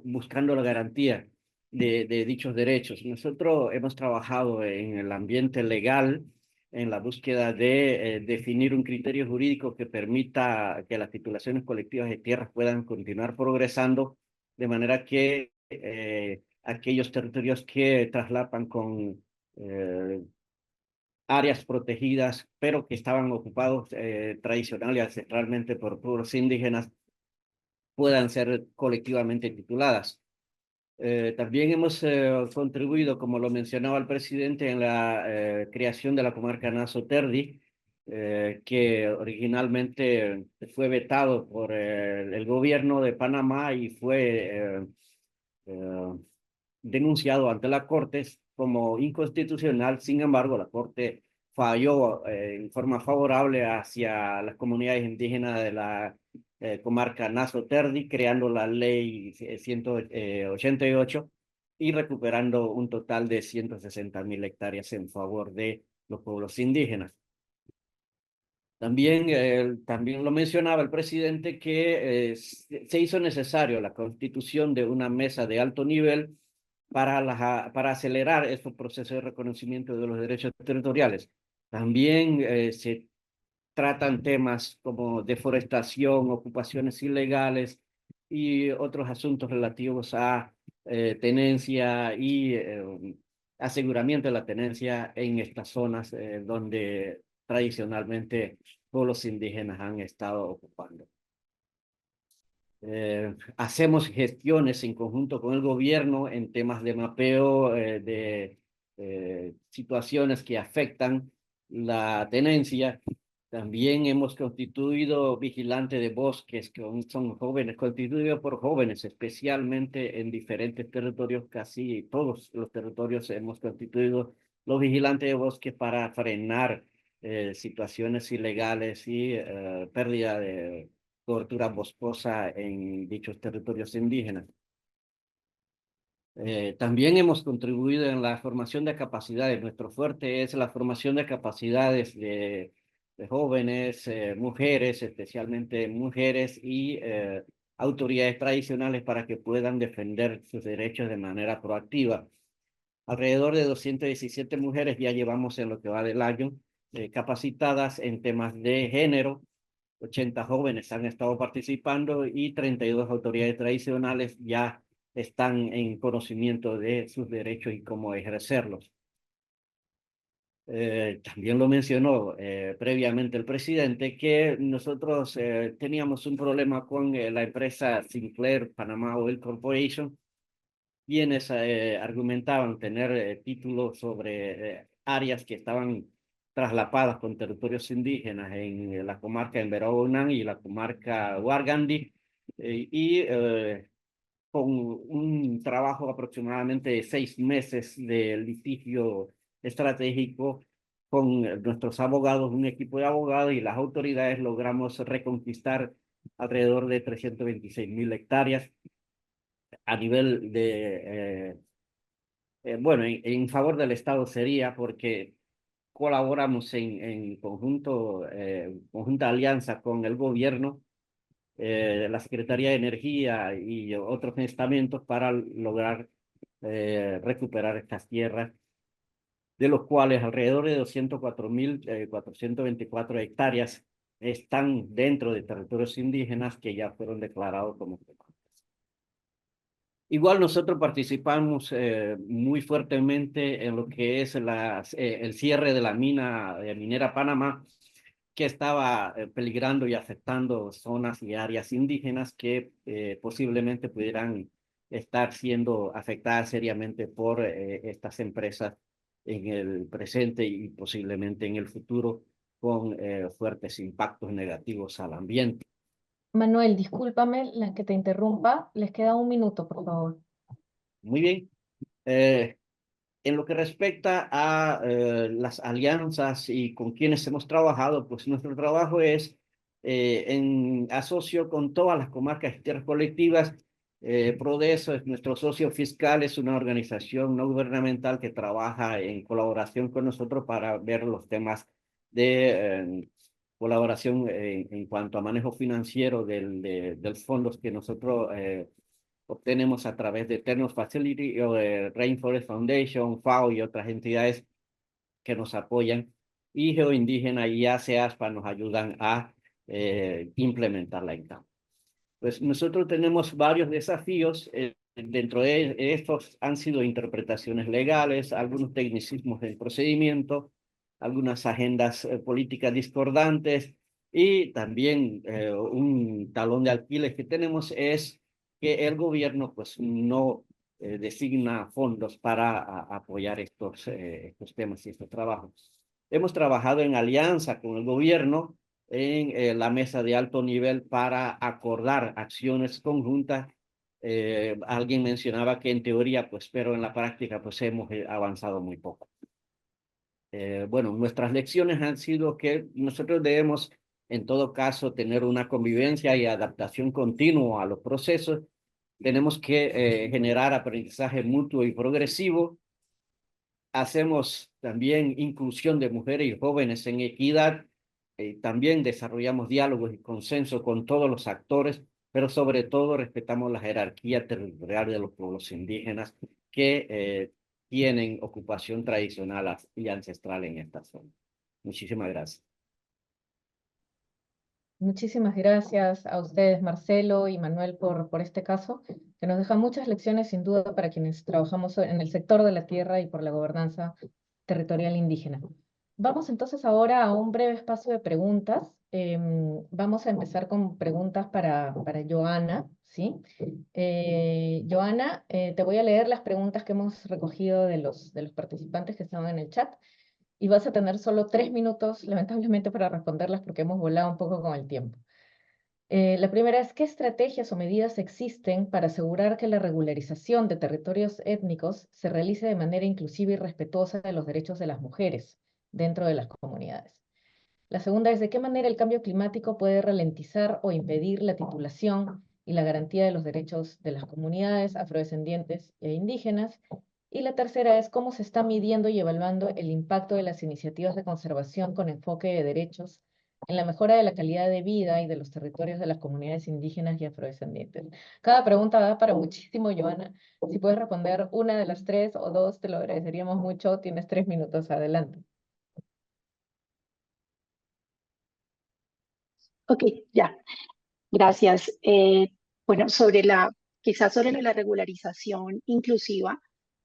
Speaker 6: buscando la garantía de dichos derechos. Nosotros hemos trabajado en el ambiente legal, en la búsqueda de definir un criterio jurídico que permita que las titulaciones colectivas de tierras puedan continuar progresando, de manera que aquellos territorios que traslapan con áreas protegidas, pero que estaban ocupados tradicional y ancestralmente por pueblos indígenas, puedan ser colectivamente tituladas. También hemos contribuido, como lo mencionaba el presidente, en la creación de la comarca Naso-Terdi, que originalmente fue vetado por el gobierno de Panamá y fue denunciado ante la Corte como inconstitucional. Sin embargo, la Corte falló en forma favorable hacia las comunidades indígenas de la comarca Naso-Terdi, creando la ley 188 y recuperando un total de 160.000 hectáreas en favor de los pueblos indígenas. También lo mencionaba el presidente que se hizo necesario la constitución de una mesa de alto nivel para acelerar estos procesos de reconocimiento de los derechos territoriales. También se tratan temas como deforestación, ocupaciones ilegales y otros asuntos relativos a tenencia y aseguramiento de la tenencia en estas zonas donde tradicionalmente pueblos indígenas han estado ocupando. Hacemos gestiones en conjunto con el gobierno en temas de mapeo de situaciones que afectan la tenencia. También hemos constituido vigilantes de bosques, que son jóvenes, constituidos por jóvenes, especialmente en diferentes territorios, casi todos los territorios hemos constituido los vigilantes de bosques para frenar situaciones ilegales y pérdida de cobertura boscosa en dichos territorios indígenas. También hemos contribuido en la formación de capacidades. Nuestro fuerte es la formación de capacidades de jóvenes, mujeres, especialmente mujeres y autoridades tradicionales para que puedan defender sus derechos de manera proactiva. Alrededor de 217 mujeres ya llevamos en lo que va del año capacitadas en temas de género. 80 jóvenes han estado participando y 32 autoridades tradicionales ya están en conocimiento de sus derechos y cómo ejercerlos. También lo mencionó previamente el presidente que nosotros teníamos un problema con la empresa Sinclair Panama Oil Corporation, quienes argumentaban tener títulos sobre áreas que estaban traslapadas con territorios indígenas en la comarca de Veraguanán y la comarca Huargandi, y con un trabajo aproximadamente de 6 meses de litigio estratégico con nuestros abogados, un equipo de abogados y las autoridades, logramos reconquistar alrededor de 326.000 hectáreas a nivel de, bueno, en favor del Estado sería porque colaboramos en conjunta alianza con el gobierno, la Secretaría de Energía y otros estamentos para lograr recuperar estas tierras, de los cuales alrededor de 204.424 hectáreas están dentro de territorios indígenas que ya fueron declarados como protegidos. Igual nosotros participamos muy fuertemente en lo que es el cierre de la minera Panamá, que estaba peligrando y afectando zonas y áreas indígenas que posiblemente pudieran estar siendo afectadas seriamente por estas empresas en el presente y posiblemente en el futuro, con fuertes impactos negativos al ambiente.
Speaker 1: Manuel, discúlpame la que te interrumpa, les queda un minuto, por favor.
Speaker 6: Muy bien. En lo que respecta a las alianzas y con quienes hemos trabajado, pues nuestro trabajo es en asocio con todas las comarcas y tierras colectivas. Prodeso es nuestro socio fiscal, es una organización no gubernamental que trabaja en colaboración con nosotros para ver los temas de colaboración en cuanto a manejo financiero de los fondos que nosotros obtenemos a través de Ternos Facility o de Rainforest Foundation, FAO y otras entidades que nos apoyan, y Geoindígena y ASEASPA nos ayudan a implementar la INCAM. Pues nosotros tenemos varios desafíos. Dentro de estos han sido interpretaciones legales, algunos tecnicismos del procedimiento, algunas agendas políticas discordantes, y también un talón de Aquiles que tenemos es que el gobierno pues no designa fondos para apoyar estos temas y estos trabajos. Hemos trabajado en alianza con el gobierno en la mesa de alto nivel para acordar acciones conjuntas. Alguien mencionaba que en teoría, pues, pero en la práctica, pues, hemos avanzado muy poco. Bueno, nuestras lecciones han sido que nosotros debemos, en todo caso, tener una convivencia y adaptación continua a los procesos. Tenemos que generar aprendizaje mutuo y progresivo. Hacemos también inclusión de mujeres y jóvenes en equidad. También desarrollamos diálogos y consenso con todos los actores, pero sobre todo respetamos la jerarquía territorial de los pueblos indígenas que tienen ocupación tradicional y ancestral en esta zona. Muchísimas gracias.
Speaker 1: Muchísimas gracias a ustedes, Marcelo y Manuel, por este caso, que nos deja muchas lecciones, sin duda, para quienes trabajamos en el sector de la tierra y por la gobernanza territorial indígena. Vamos entonces ahora a un breve espacio de preguntas. Vamos a empezar con preguntas para Joana, ¿sí? Joana, te voy a leer las preguntas que hemos recogido de los participantes que estaban en el chat, y vas a tener solo 3 minutos, lamentablemente, para responderlas porque hemos volado un poco con el tiempo. La primera es, ¿qué estrategias o medidas existen para asegurar que la regularización de territorios étnicos se realice de manera inclusiva y respetuosa de los derechos de las mujeres dentro de las comunidades? La segunda es, ¿de qué manera el cambio climático puede ralentizar o impedir la titulación y la garantía de los derechos de las comunidades afrodescendientes e indígenas? Y la tercera es, ¿cómo se está midiendo y evaluando el impacto de las iniciativas de conservación con enfoque de derechos en la mejora de la calidad de vida y de los territorios de las comunidades indígenas y afrodescendientes? Cada pregunta da para muchísimo, Joana. Si puedes responder una de las 3 o 2, te lo agradeceríamos mucho. Tienes 3 minutos, adelante.
Speaker 2: Ok, ya, gracias. Bueno, quizás sobre la regularización inclusiva,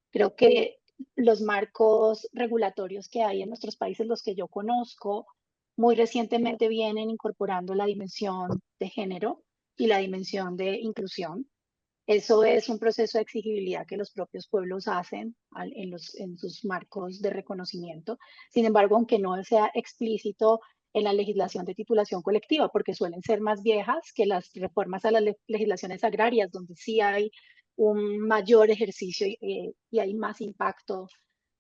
Speaker 2: creo que los marcos regulatorios que hay en nuestros países, los que yo conozco, muy recientemente vienen incorporando la dimensión de género y la dimensión de inclusión. Eso es un proceso de exigibilidad que los propios pueblos hacen en sus marcos de reconocimiento. Sin embargo, aunque no sea explícito en la legislación de titulación colectiva, porque suelen ser más viejas que las reformas a las legislaciones agrarias, donde sí hay un mayor ejercicio y hay más impacto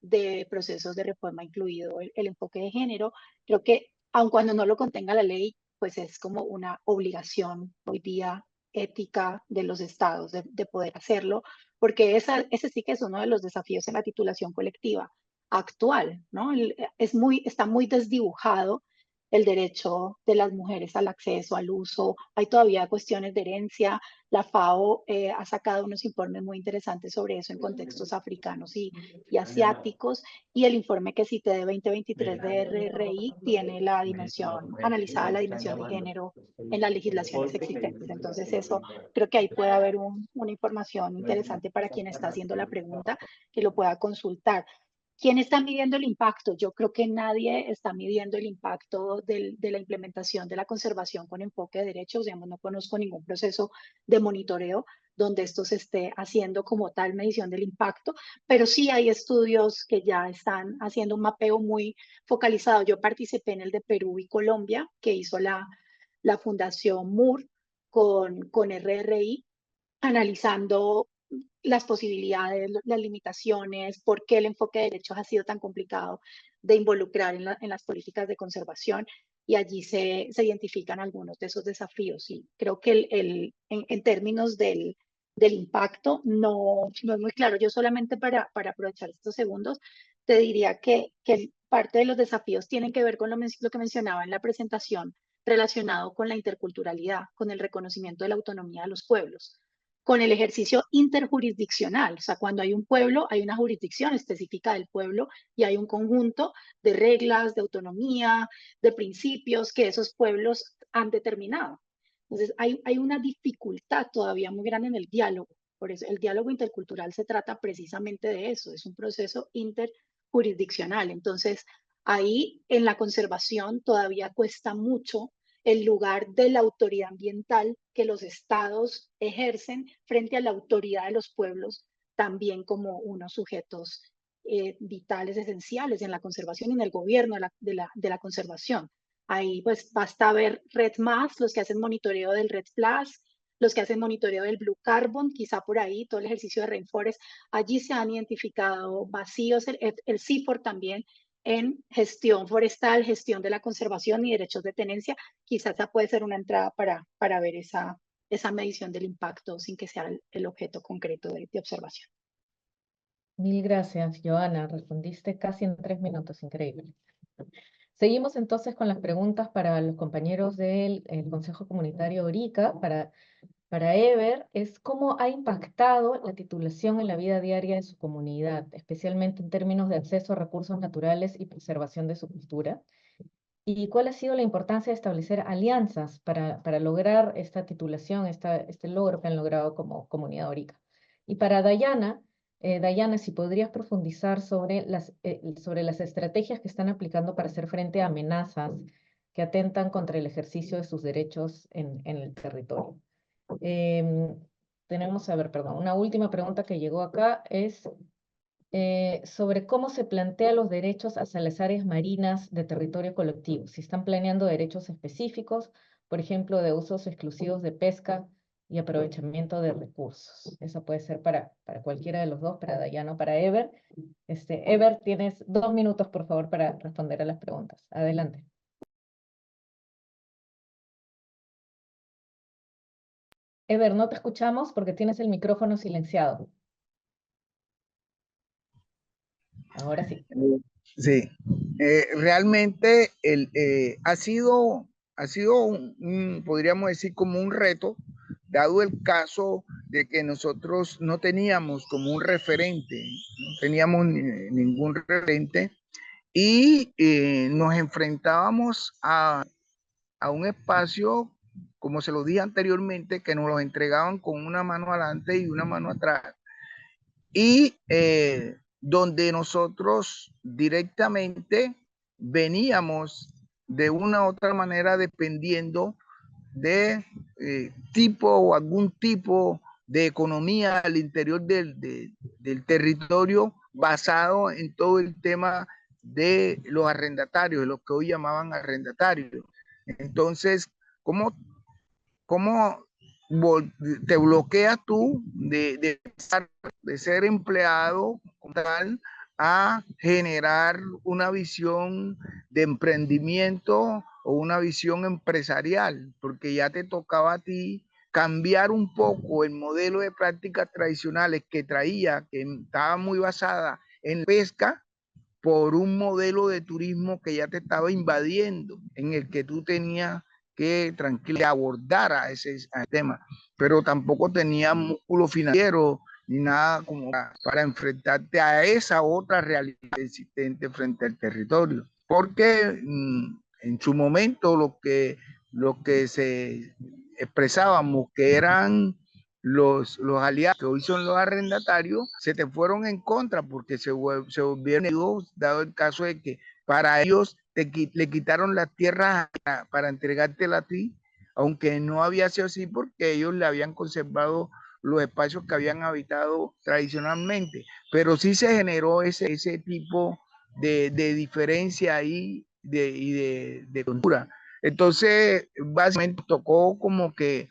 Speaker 2: de procesos de reforma, incluido el enfoque de género. Creo que aun cuando no lo contenga la ley, pues es como una obligación hoy día ética de los estados de poder hacerlo, porque ese sí que es uno de los desafíos en la titulación colectiva. actual, ¿no? Está muy desdibujado el derecho de las mujeres al acceso, al uso. Hay todavía cuestiones de herencia. La FAO ha sacado unos informes muy interesantes sobre eso en contextos africanos y asiáticos. Y el informe que cité de 2023 de RRI tiene la dimensión, analizada la dimensión de género en las legislaciones existentes. Entonces eso, creo que ahí puede haber una información interesante para quien está haciendo la pregunta, que lo pueda consultar. ¿Quién está midiendo el impacto? Yo creo que nadie está midiendo el impacto de la implementación de la conservación con enfoque de derechos. Digamos, no conozco ningún proceso de monitoreo donde esto se esté haciendo como tal medición del impacto, pero sí hay estudios que ya están haciendo un mapeo muy focalizado. Yo participé en el de Perú y Colombia, que hizo la Fundación MUR con RRI, analizando las posibilidades, las limitaciones, por qué el enfoque de derechos ha sido tan complicado de involucrar en las políticas de conservación, y allí se identifican algunos de esos desafíos. Y creo que en términos del impacto no es muy claro. Yo solamente para aprovechar estos segundos te diría que parte de los desafíos tienen que ver con lo que mencionaba en la presentación relacionado con la interculturalidad, con el reconocimiento de la autonomía de los pueblos, con el ejercicio interjurisdiccional. O sea, cuando hay un pueblo, hay una jurisdicción específica del pueblo y hay un conjunto de reglas, de autonomía, de principios que esos pueblos han determinado. Entonces, hay una dificultad todavía muy grande en el diálogo. Por eso, el diálogo intercultural se trata precisamente de eso, es un proceso interjurisdiccional. Entonces, ahí en la conservación todavía cuesta mucho el lugar de la autoridad ambiental que los estados ejercen frente a la autoridad de los pueblos, también como unos sujetos vitales, esenciales en la conservación y en el gobierno de la conservación. Ahí pues basta ver REDD+, los que hacen monitoreo del REDD+, los que hacen monitoreo del Blue Carbon, quizá por ahí, todo el ejercicio de Rainforest. Allí se han identificado vacíos, el CIFOR también, en gestión forestal, gestión de la conservación y derechos de tenencia. Quizás esa puede ser una entrada para ver esa medición del impacto sin que sea el objeto concreto de observación.
Speaker 1: Mil gracias, Joana. Respondiste casi en 3 minutos, increíble. Seguimos entonces con las preguntas para los compañeros del Consejo Comunitario Orica. Para Ever, es cómo ha impactado la titulación en la vida diaria de su comunidad, especialmente en términos de acceso a recursos naturales y preservación de su cultura. ¿Y cuál ha sido la importancia de establecer alianzas para lograr esta titulación, este logro que han logrado como comunidad Orica? Y para Dayana, si podrías profundizar sobre las estrategias que están aplicando para hacer frente a amenazas que atentan contra el ejercicio de sus derechos en el territorio. Tenemos, una última pregunta que llegó acá es sobre cómo se plantea los derechos hacia las áreas marinas de territorio colectivo. Si están planeando derechos específicos, por ejemplo, de usos exclusivos de pesca y aprovechamiento de recursos. Eso puede ser para cualquiera de los dos, para Dayana o para Ever. Ever, tienes 2 minutos, por favor, para responder a las preguntas. Adelante. Ever, no te escuchamos porque tienes el micrófono silenciado. Ahora sí.
Speaker 3: Sí, realmente ha sido podríamos decir, como un reto, dado el caso de que nosotros no teníamos como un referente, no teníamos ningún referente, y nos enfrentábamos a un espacio, como se lo dije anteriormente, que nos lo entregaban con una mano adelante y una mano atrás, y donde nosotros directamente veníamos de una u otra manera dependiendo de tipo o algún tipo de economía al interior del territorio, basado en todo el tema de los arrendatarios, de lo que hoy llamaban arrendatarios. Entonces, ¿cómo te bloqueas tú de ser empleado tal a generar una visión de emprendimiento o una visión empresarial? Porque ya te tocaba a ti cambiar un poco el modelo de prácticas tradicionales que traía, que estaba muy basada en pesca, por un modelo de turismo que ya te estaba invadiendo, en el que tú tenías que abordar a ese tema, pero tampoco tenía músculo financiero ni nada como para enfrentarte a esa otra realidad existente frente al territorio. Porque en su momento lo que se expresábamos que eran los aliados que hoy son los arrendatarios, se te fueron en contra porque se volvieron enemigos, dado el caso de que para ellos le quitaron las tierras para entregártela a ti, aunque no había sido así porque ellos le habían conservado los espacios que habían habitado tradicionalmente, pero sí se generó ese tipo de diferencia ahí de cultura. Entonces, básicamente tocó como que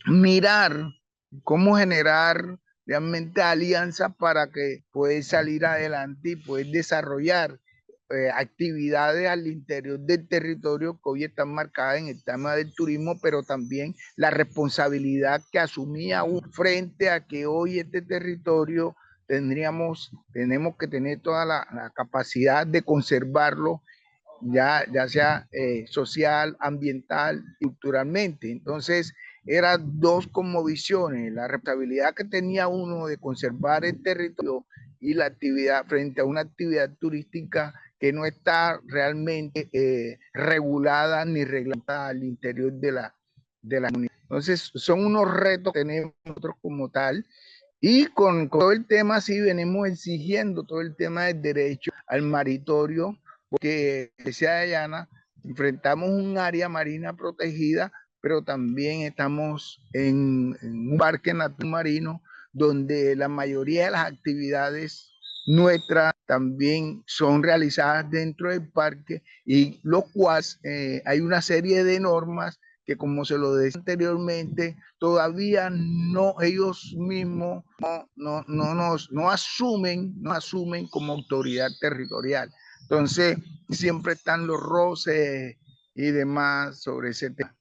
Speaker 3: mirar cómo generar realmente alianzas para que puedas salir adelante y puedas desarrollar actividades al interior del territorio que hoy están marcadas en el tema del turismo, pero también la responsabilidad que asumía frente a que hoy este territorio tenemos que tener toda la capacidad de conservarlo, ya sea social, ambiental, culturalmente. Entonces, eran dos como visiones, la responsabilidad que tenía uno de conservar el territorio y la actividad frente a una actividad turística que no está realmente regulada ni reglamentada al interior de la comunidad. Entonces, son unos retos que tenemos nosotros como tal. Y con todo el tema, sí, venimos exigiendo todo el tema del derecho al maritorio, porque decía Dayana, enfrentamos un área marina protegida, pero también estamos en un parque natural marino donde la mayoría de las actividades nuestras también son realizadas dentro del parque, y lo cual hay una serie de normas que, como se lo decía anteriormente, todavía no, ellos mismos no asumen como autoridad territorial. Entonces, siempre están los roces y demás sobre ese tema.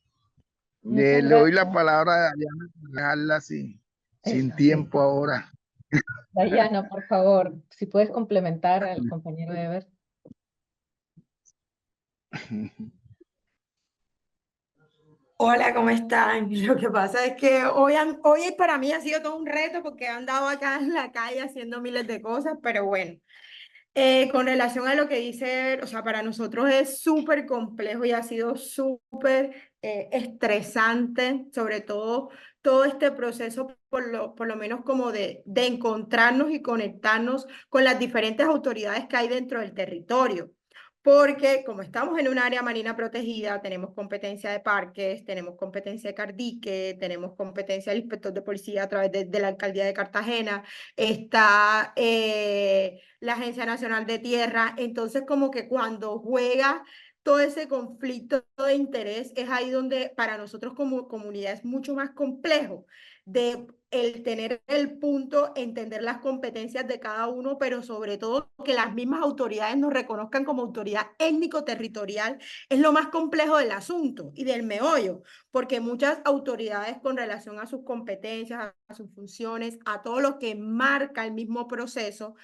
Speaker 3: Le doy la palabra a Dayana para dejarla sin tiempo ahora.
Speaker 1: Dayana, por favor, si puedes complementar al compañero Ever.
Speaker 4: Hola, ¿cómo están? Lo que pasa es que hoy para mí ha sido todo un reto porque he andado acá en la calle haciendo miles de cosas, pero bueno, con relación a lo que dice, o sea, para nosotros es súper complejo y ha sido súper estresante, sobre todo este proceso, por lo menos como de encontrarnos y conectarnos con las diferentes autoridades que hay dentro del territorio. Porque como estamos en un área marina protegida, tenemos competencia de parques, tenemos competencia de Cardique, tenemos competencia del inspector de policía a través de la alcaldía de Cartagena, está la Agencia Nacional de Tierra. Entonces, como que cuando juega todo ese conflicto de interés, es ahí donde para nosotros como comunidad es mucho más complejo de el tener el punto, entender las competencias de cada uno, pero sobre todo que las mismas autoridades nos reconozcan como autoridad étnico-territorial, es lo más complejo del asunto y del meollo, porque muchas autoridades con relación a sus competencias, a sus funciones, a todo lo que marca el mismo proceso,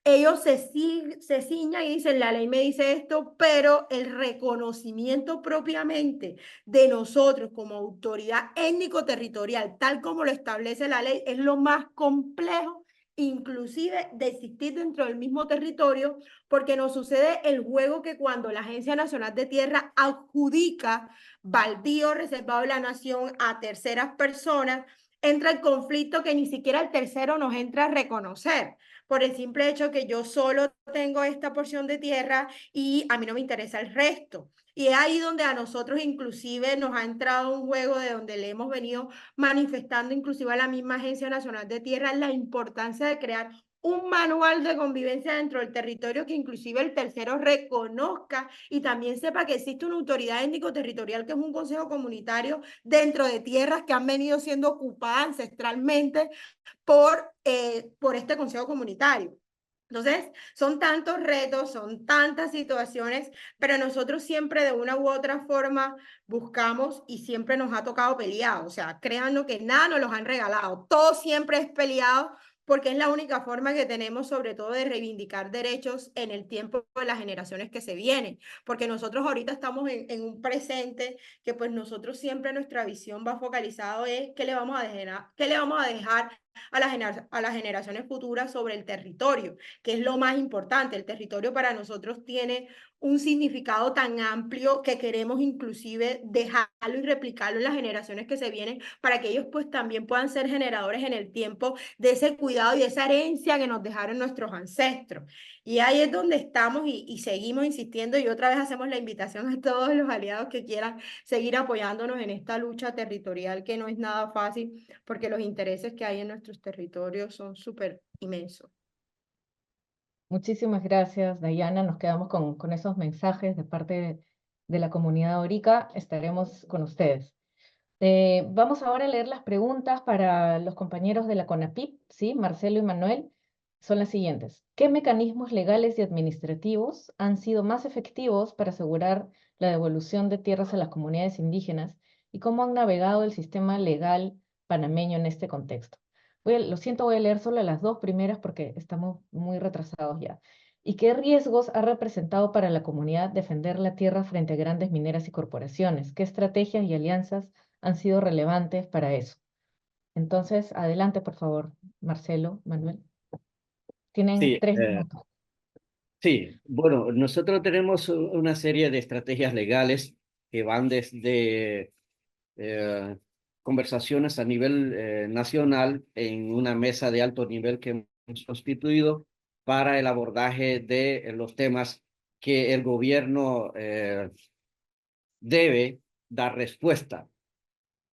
Speaker 4: ellos se ciñan y dicen, la ley me dice esto, pero el reconocimiento propiamente de nosotros como autoridad étnico-territorial, tal como lo establece la ley, es lo más complejo, inclusive de existir dentro del mismo territorio, porque nos sucede el juego que cuando la Agencia Nacional de Tierra adjudica baldíos reservados de la nación a terceras personas, entra el conflicto que ni siquiera el tercero nos entra a reconocer, por el simple hecho que yo solo tengo esta porción de tierra y a mí no me interesa el resto. Y es ahí donde a nosotros inclusive nos ha entrado un juego de donde le hemos venido manifestando inclusive a la misma Agencia Nacional de Tierra la importancia de crear un manual de convivencia dentro del territorio que inclusive el tercero reconozca y también sepa que existe una autoridad étnico-territorial que es un consejo comunitario dentro de tierras que han venido siendo ocupadas ancestralmente por este consejo comunitario. Entonces, son tantos retos, son tantas situaciones, pero nosotros siempre de una u otra forma buscamos y siempre nos ha tocado pelear. O sea, créanlo que nada nos los han regalado. Todo siempre es peleado porque es la única forma que tenemos sobre todo de reivindicar derechos en el tiempo de las generaciones que se vienen, porque nosotros ahorita estamos en un presente que pues nosotros siempre nuestra visión va focalizado es qué le vamos a dejar a las generaciones futuras sobre el territorio, que es lo más importante. El territorio para nosotros tiene un significado tan amplio que queremos inclusive dejarlo y replicarlo en las generaciones que se vienen para que ellos pues también puedan ser generadores en el tiempo de ese cuidado y de esa herencia que nos dejaron nuestros ancestros. Y ahí es donde estamos y seguimos insistiendo y otra vez hacemos la invitación a todos los aliados que quieran seguir apoyándonos en esta lucha territorial que no es nada fácil porque los intereses que hay en nuestros territorios son súper inmensos.
Speaker 1: Muchísimas gracias, Dayana. Nos quedamos con esos mensajes de parte de la comunidad Orica. Estaremos con ustedes. Vamos ahora a leer las preguntas para los compañeros de la CONAPIP, ¿sí? Marcelo y Manuel. Son las siguientes. ¿Qué mecanismos legales y administrativos han sido más efectivos para asegurar la devolución de tierras a las comunidades indígenas y cómo han navegado el sistema legal panameño en este contexto? Lo siento, voy a leer solo las dos primeras porque estamos muy retrasados ya. ¿Y qué riesgos ha representado para la comunidad defender la tierra frente a grandes mineras y corporaciones? ¿Qué estrategias y alianzas han sido relevantes para eso? Entonces, adelante, por favor, Marcelo, Manuel. Tienen
Speaker 6: Sí,
Speaker 1: 3 minutos.
Speaker 6: sí, bueno, nosotros tenemos una serie de estrategias legales que van desde eh, conversaciones a nivel nacional en una mesa de alto nivel que hemos constituido para el abordaje de los temas que el gobierno debe dar respuesta.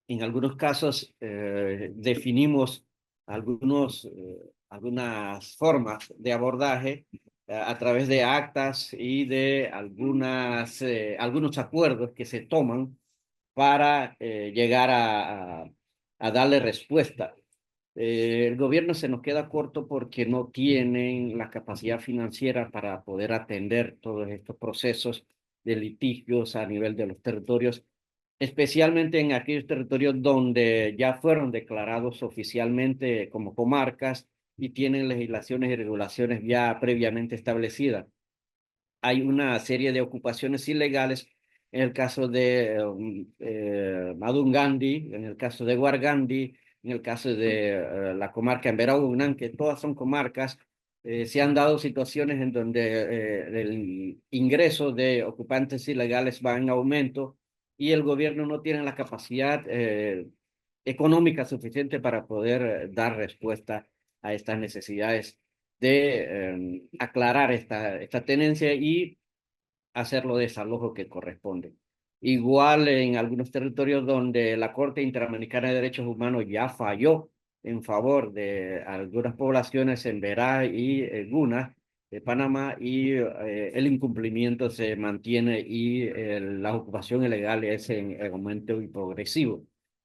Speaker 6: En algunos casos definimos algunas formas de abordaje a través de actas y de algunos acuerdos que se toman para llegar a darle respuesta. El gobierno se nos queda corto porque no tienen la capacidad financiera para poder atender todos estos procesos de litigios a nivel de los territorios, especialmente en aquellos territorios donde ya fueron declarados oficialmente como comarcas y tienen legislaciones y regulaciones ya previamente establecidas. Hay una serie de ocupaciones ilegales en el caso de Madungandi, en el caso de Huargandi, en el caso de la comarca en Beraunan, que todas son comarcas. Se han dado situaciones en donde el ingreso de ocupantes ilegales va en aumento y el gobierno no tiene la capacidad económica suficiente para poder dar respuesta a estas necesidades de aclarar esta tenencia y hacer los desalojos que corresponde. Igual en algunos territorios donde la Corte Interamericana de Derechos Humanos ya falló en favor de algunas poblaciones en Verá y Guna de Panamá y el incumplimiento se mantiene y la ocupación ilegal es en aumento y progresivo.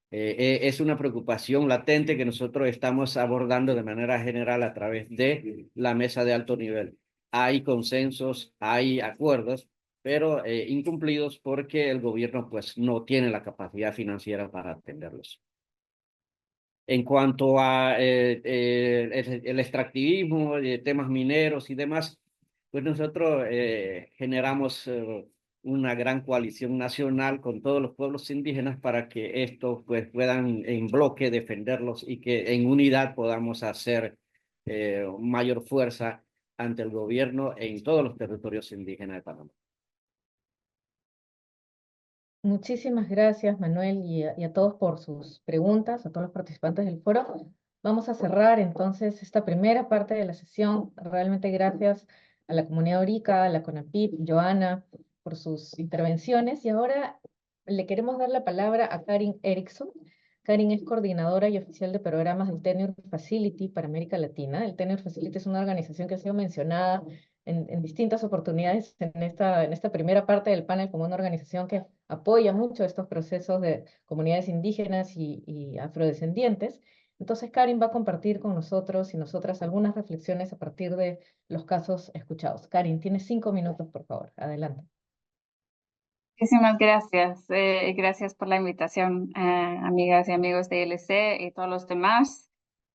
Speaker 6: Es una preocupación latente que nosotros estamos abordando de manera general a través de la mesa de alto nivel. Hay consensos, hay acuerdos, pero incumplidos porque el gobierno pues no tiene la capacidad financiera para atenderlos. En cuanto a el extractivismo, temas mineros y demás, pues nosotros generamos una gran coalición nacional con todos los pueblos indígenas para que estos pues puedan en bloque defenderlos y que en unidad podamos hacer mayor fuerza ante el gobierno en todos los territorios indígenas de Panamá.
Speaker 1: Muchísimas gracias, Manuel, y a todos por sus preguntas, a todos los participantes del foro. Vamos a cerrar entonces esta primera parte de la sesión. Realmente gracias a la comunidad Orica, a la CONAPIP, Joana, por sus intervenciones. Y ahora le queremos dar la palabra a Karin Erickson. Karin es coordinadora y oficial de programas del Tenure Facility para América Latina. El Tenure Facility es una organización que ha sido mencionada en distintas oportunidades en esta primera parte del panel como una organización que apoya mucho estos procesos de comunidades indígenas y afrodescendientes. Entonces, Karin va a compartir con nosotros y nosotras algunas reflexiones a partir de los casos escuchados. Karin, tienes 5 minutos, por favor. Adelante.
Speaker 7: Muchísimas gracias. Gracias por la invitación, amigas y amigos de ILC y todos los demás.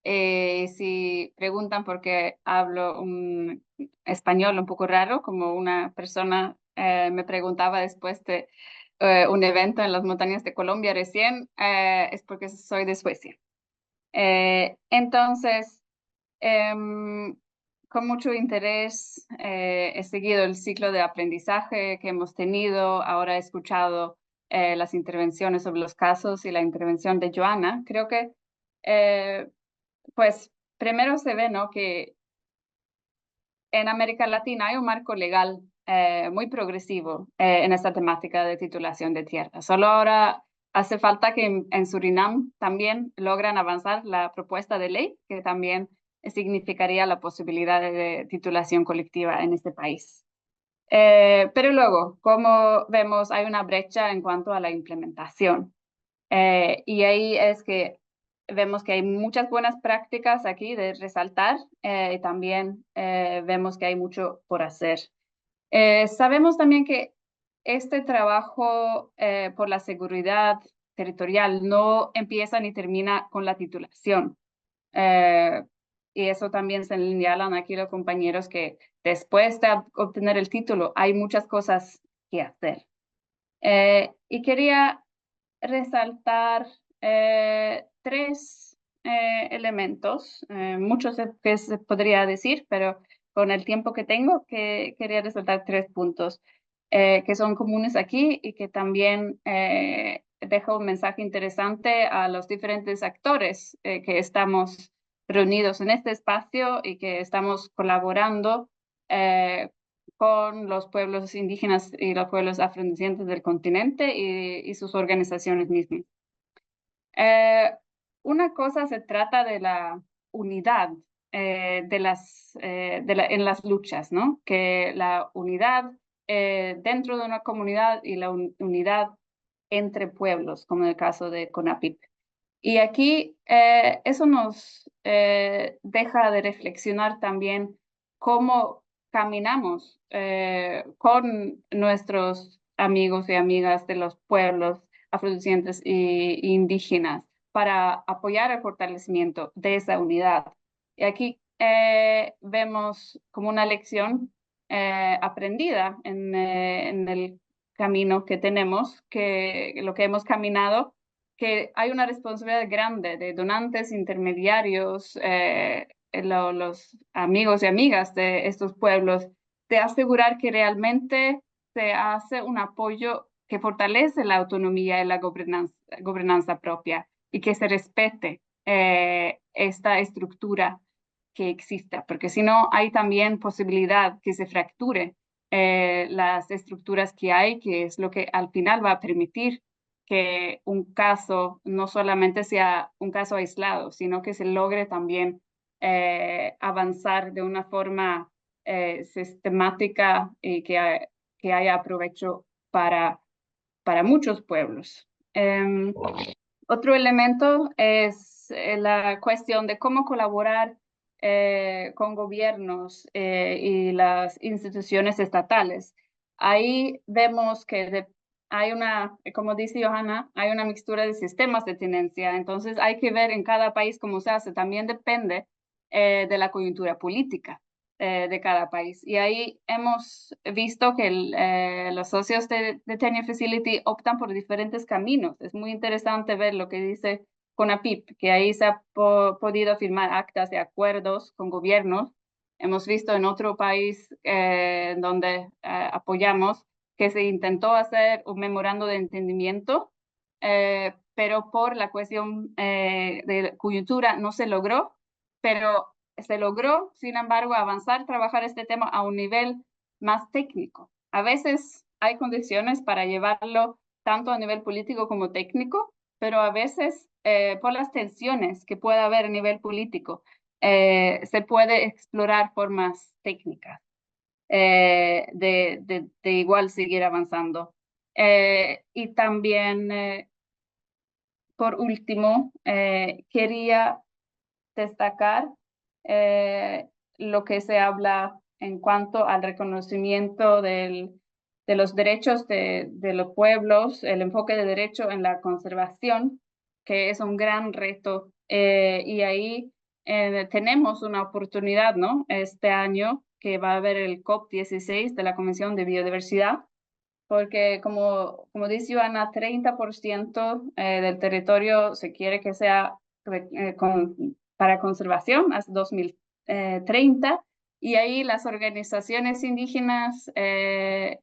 Speaker 7: Si preguntan por qué hablo un español un poco raro, como una persona me preguntaba después de un evento en las montañas de Colombia recién, es porque soy de Suecia. Entonces, con mucho interés he seguido el ciclo de aprendizaje que hemos tenido. Ahora he escuchado las intervenciones sobre los casos y la intervención de Joana. Creo que, pues, primero se ve, ¿no?, que en América Latina hay un marco legal muy progresivo en esta temática de titulación de tierra. Solo ahora hace falta que en Surinam también logran avanzar la propuesta de ley, que también significaría la posibilidad de titulación colectiva en este país. Pero luego, como vemos, hay una brecha en cuanto a la implementación. Y ahí es que vemos que hay muchas buenas prácticas aquí de resaltar y también vemos que hay mucho por hacer. Sabemos también que este trabajo por la seguridad territorial no empieza ni termina con la titulación. Y eso también se señalan aquí los compañeros, que después de obtener el título hay muchas cosas que hacer. Y quería resaltar tres elementos, muchos que se podría decir, pero con el tiempo que tengo, quería resaltar 3 puntos que son comunes aquí y que también deja un mensaje interesante a los diferentes actores que estamos reunidos en este espacio y que estamos colaborando con los pueblos indígenas y los pueblos afrodescendientes del continente y sus organizaciones mismas. Una cosa se trata de la unidad en las luchas, ¿no? Que la unidad dentro de una comunidad y la unidad entre pueblos, como en el caso de CONAPIP. Y aquí eso nos deja de reflexionar también cómo caminamos con nuestros amigos y amigas de los pueblos afrodescendientes e indígenas para apoyar el fortalecimiento de esa unidad. Y aquí vemos como una lección aprendida en el camino que tenemos, que lo que hemos caminado, que hay una responsabilidad grande de donantes, intermediarios, los amigos y amigas de estos pueblos, de asegurar que realmente se hace un apoyo que fortalece la autonomía y la gobernanza propia y que se respete esta estructura que exista, porque si no hay también posibilidad que se fracture las estructuras que hay, que es lo que al final va a permitir que un caso no solamente sea un caso aislado, sino que se logre también avanzar de una forma sistemática y que haya provecho para muchos pueblos. Otro elemento es la cuestión de cómo colaborar con gobiernos y las instituciones estatales. Ahí vemos que hay una, como dice Johanna, hay una mixtura de sistemas de tenencia, entonces hay que ver en cada país cómo se hace, también depende de la coyuntura política de cada país. Y ahí hemos visto que los socios de Tenure Facility optan por diferentes caminos. Es muy interesante ver lo que dice CONAPIP, que ahí se ha podido firmar actas de acuerdos con gobiernos. Hemos visto en otro país donde apoyamos que se intentó hacer un memorando de entendimiento, pero por la cuestión de coyuntura no se logró, pero se logró, sin embargo, avanzar, trabajar este tema a un nivel más técnico. A veces hay condiciones para llevarlo tanto a nivel político como técnico, pero a veces por las tensiones que pueda haber a nivel político, se puede explorar formas técnicas de igual seguir avanzando. Y también, por último, quería destacar lo que se habla en cuanto al reconocimiento de los derechos de los pueblos, el enfoque de derecho en la conservación, que es un gran reto. Y ahí tenemos una oportunidad, ¿no? Este año que va a haber el COP16 de la Convención de Biodiversidad, porque como dice Joana, 30% del territorio se quiere que sea para conservación hasta 2030, y ahí las organizaciones indígenas de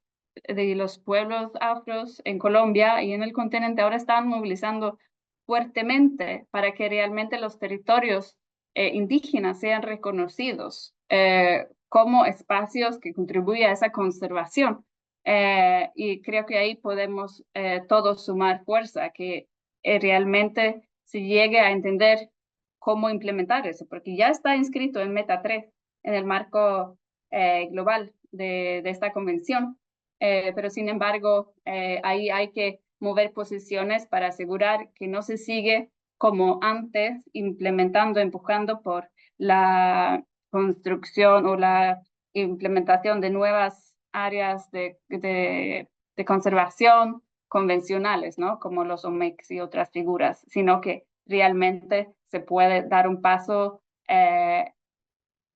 Speaker 7: los pueblos afros en Colombia y en el continente ahora están movilizando fuertemente para que realmente los territorios indígenas sean reconocidos como espacios que contribuyen a esa conservación. Y creo que ahí podemos todos sumar fuerza, que realmente se llegue a entender cómo implementar eso, porque ya está inscrito en Meta 3, en el marco global de esta convención. Pero sin embargo, ahí hay que mover posiciones para asegurar que no se sigue como antes, implementando, empujando por la construcción o la implementación de nuevas áreas de conservación convencionales, ¿no? Como los OMEX y otras figuras, sino que realmente se puede dar un paso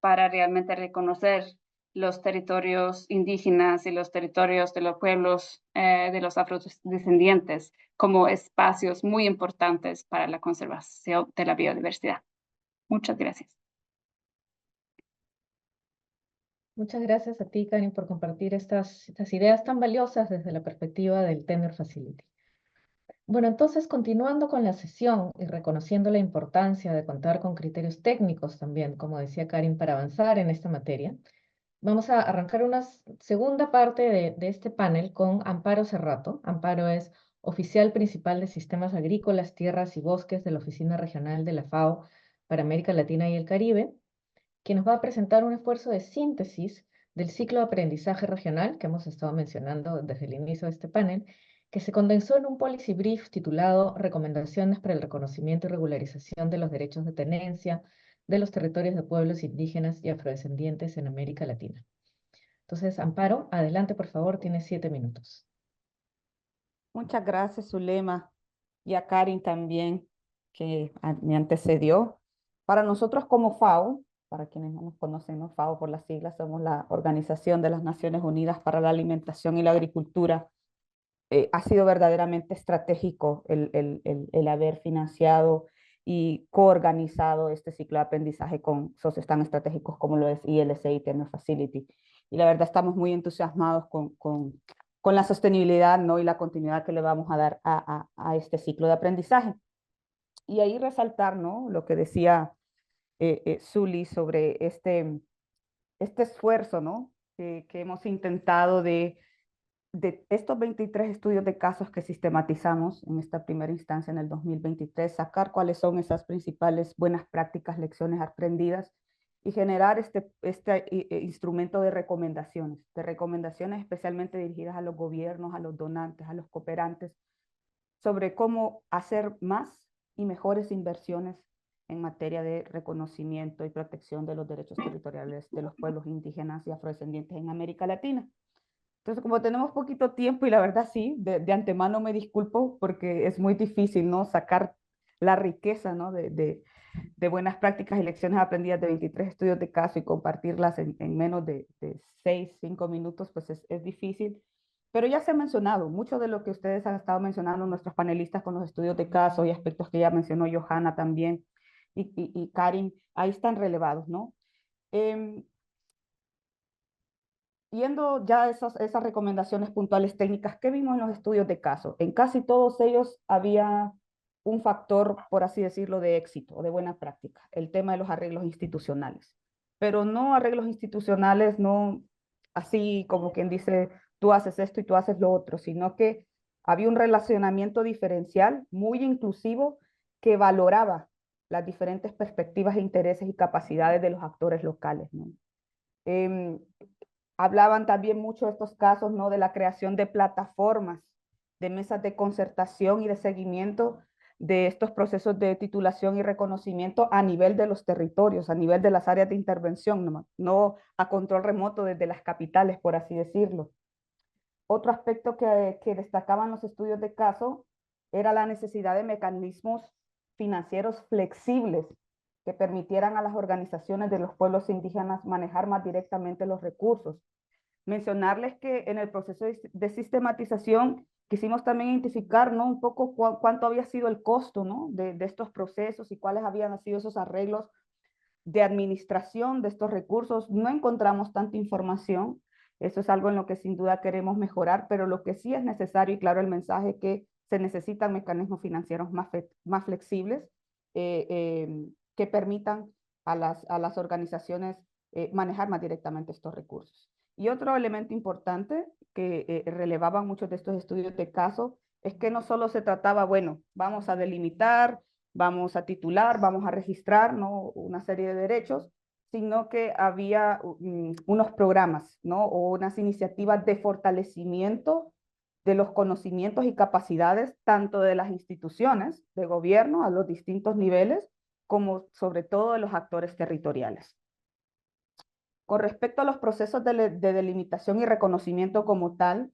Speaker 7: para realmente reconocer los territorios indígenas y los territorios de los pueblos de los afrodescendientes como espacios muy importantes para la conservación de la biodiversidad. Muchas gracias.
Speaker 1: Muchas gracias a ti, Karin, por compartir estas ideas tan valiosas desde la perspectiva del Tenure Facility. Bueno, entonces, continuando con la sesión y reconociendo la importancia de contar con criterios técnicos también, como decía Karin, para avanzar en esta materia, vamos a arrancar una segunda parte de este panel con Amparo Cerrato. Amparo es oficial principal de Sistemas Agrícolas, Tierras y Bosques de la Oficina Regional de la FAO para América Latina y el Caribe, que nos va a presentar un esfuerzo de síntesis del ciclo de aprendizaje regional que hemos estado mencionando desde el inicio de este panel, que se condensó en un policy brief titulado Recomendaciones para el reconocimiento y regularización de los derechos de tenencia de los territorios de pueblos indígenas y afrodescendientes en América Latina. Entonces, Amparo, adelante, por favor, tienes 7 minutos.
Speaker 8: Muchas gracias, Zulema, y a Karin también, que me antecedió. Para nosotros como FAO, para quienes no nos conocen, ¿no? FAO por las siglas, somos la Organización de las Naciones Unidas para la Alimentación y la Agricultura. Ha sido verdaderamente estratégico el haber financiado y coorganizado este ciclo de aprendizaje con socios tan estratégicos como lo es ILC y Tenure Facility. Y la verdad estamos muy entusiasmados con la sostenibilidad, ¿no? Y la continuidad que le vamos a dar a este ciclo de aprendizaje. Y ahí resaltar, ¿no? Lo que decía Zuli sobre este esfuerzo, ¿no? Que hemos intentado de estos 23 estudios de casos que sistematizamos en esta primera instancia en el 2023, sacar cuáles son esas principales buenas prácticas, lecciones aprendidas y generar este instrumento de recomendaciones especialmente dirigidas a los gobiernos, a los donantes, a los cooperantes, sobre cómo hacer más y mejores inversiones en materia de reconocimiento y protección de los derechos territoriales de los pueblos indígenas y afrodescendientes en América Latina. Entonces, como tenemos poquito tiempo, y la verdad sí, de antemano me disculpo porque es muy difícil, ¿no? Sacar la riqueza, ¿no? de buenas prácticas y lecciones aprendidas de 23 estudios de caso y compartirlas en menos de 6, 5 minutos, pues es difícil. Pero ya se ha mencionado, mucho de lo que ustedes han estado mencionando, nuestros panelistas con los estudios de caso y aspectos que ya mencionó Johanna también y Karin, ahí están relevados, ¿no? Yendo ya a esas recomendaciones puntuales técnicas, ¿qué vimos en los estudios de caso? En casi todos ellos había un factor, por así decirlo, de éxito o de buena práctica, el tema de los arreglos institucionales. Pero no arreglos institucionales, no así como quien dice, tú haces esto y tú haces lo otro, sino que había un relacionamiento diferencial muy inclusivo que valoraba las diferentes perspectivas, intereses y capacidades de los actores locales, ¿no? Hablaban también mucho de estos casos, ¿no? De la creación de plataformas, de mesas de concertación y de seguimiento de estos procesos de titulación y reconocimiento a nivel de los territorios, a nivel de las áreas de intervención, no a control remoto desde las capitales, por así decirlo. Otro aspecto que destacaban los estudios de caso era la necesidad de mecanismos financieros flexibles que permitieran a las organizaciones de los pueblos indígenas manejar más directamente los recursos. Mencionarles que en el proceso de sistematización quisimos también identificar, ¿no?, un poco cuánto había sido el costo, ¿no?, de estos procesos y cuáles habían sido esos arreglos de administración de estos recursos. No encontramos tanta información. Eso es algo en lo que sin duda queremos mejorar, pero lo que sí es necesario, y claro, el mensaje es que se necesitan mecanismos financieros más flexibles que permitan a las organizaciones manejar más directamente estos recursos. Y otro elemento importante que relevaban muchos de estos estudios de caso es que no solo se trataba, bueno, vamos a delimitar, vamos a titular, vamos a registrar, ¿no?, una serie de derechos, sino que había unos programas, ¿no?, o unas iniciativas de fortalecimiento de los conocimientos y capacidades tanto de las instituciones de gobierno a los distintos niveles, como sobre todo de los actores territoriales. Con respecto a los procesos de delimitación y reconocimiento como tal,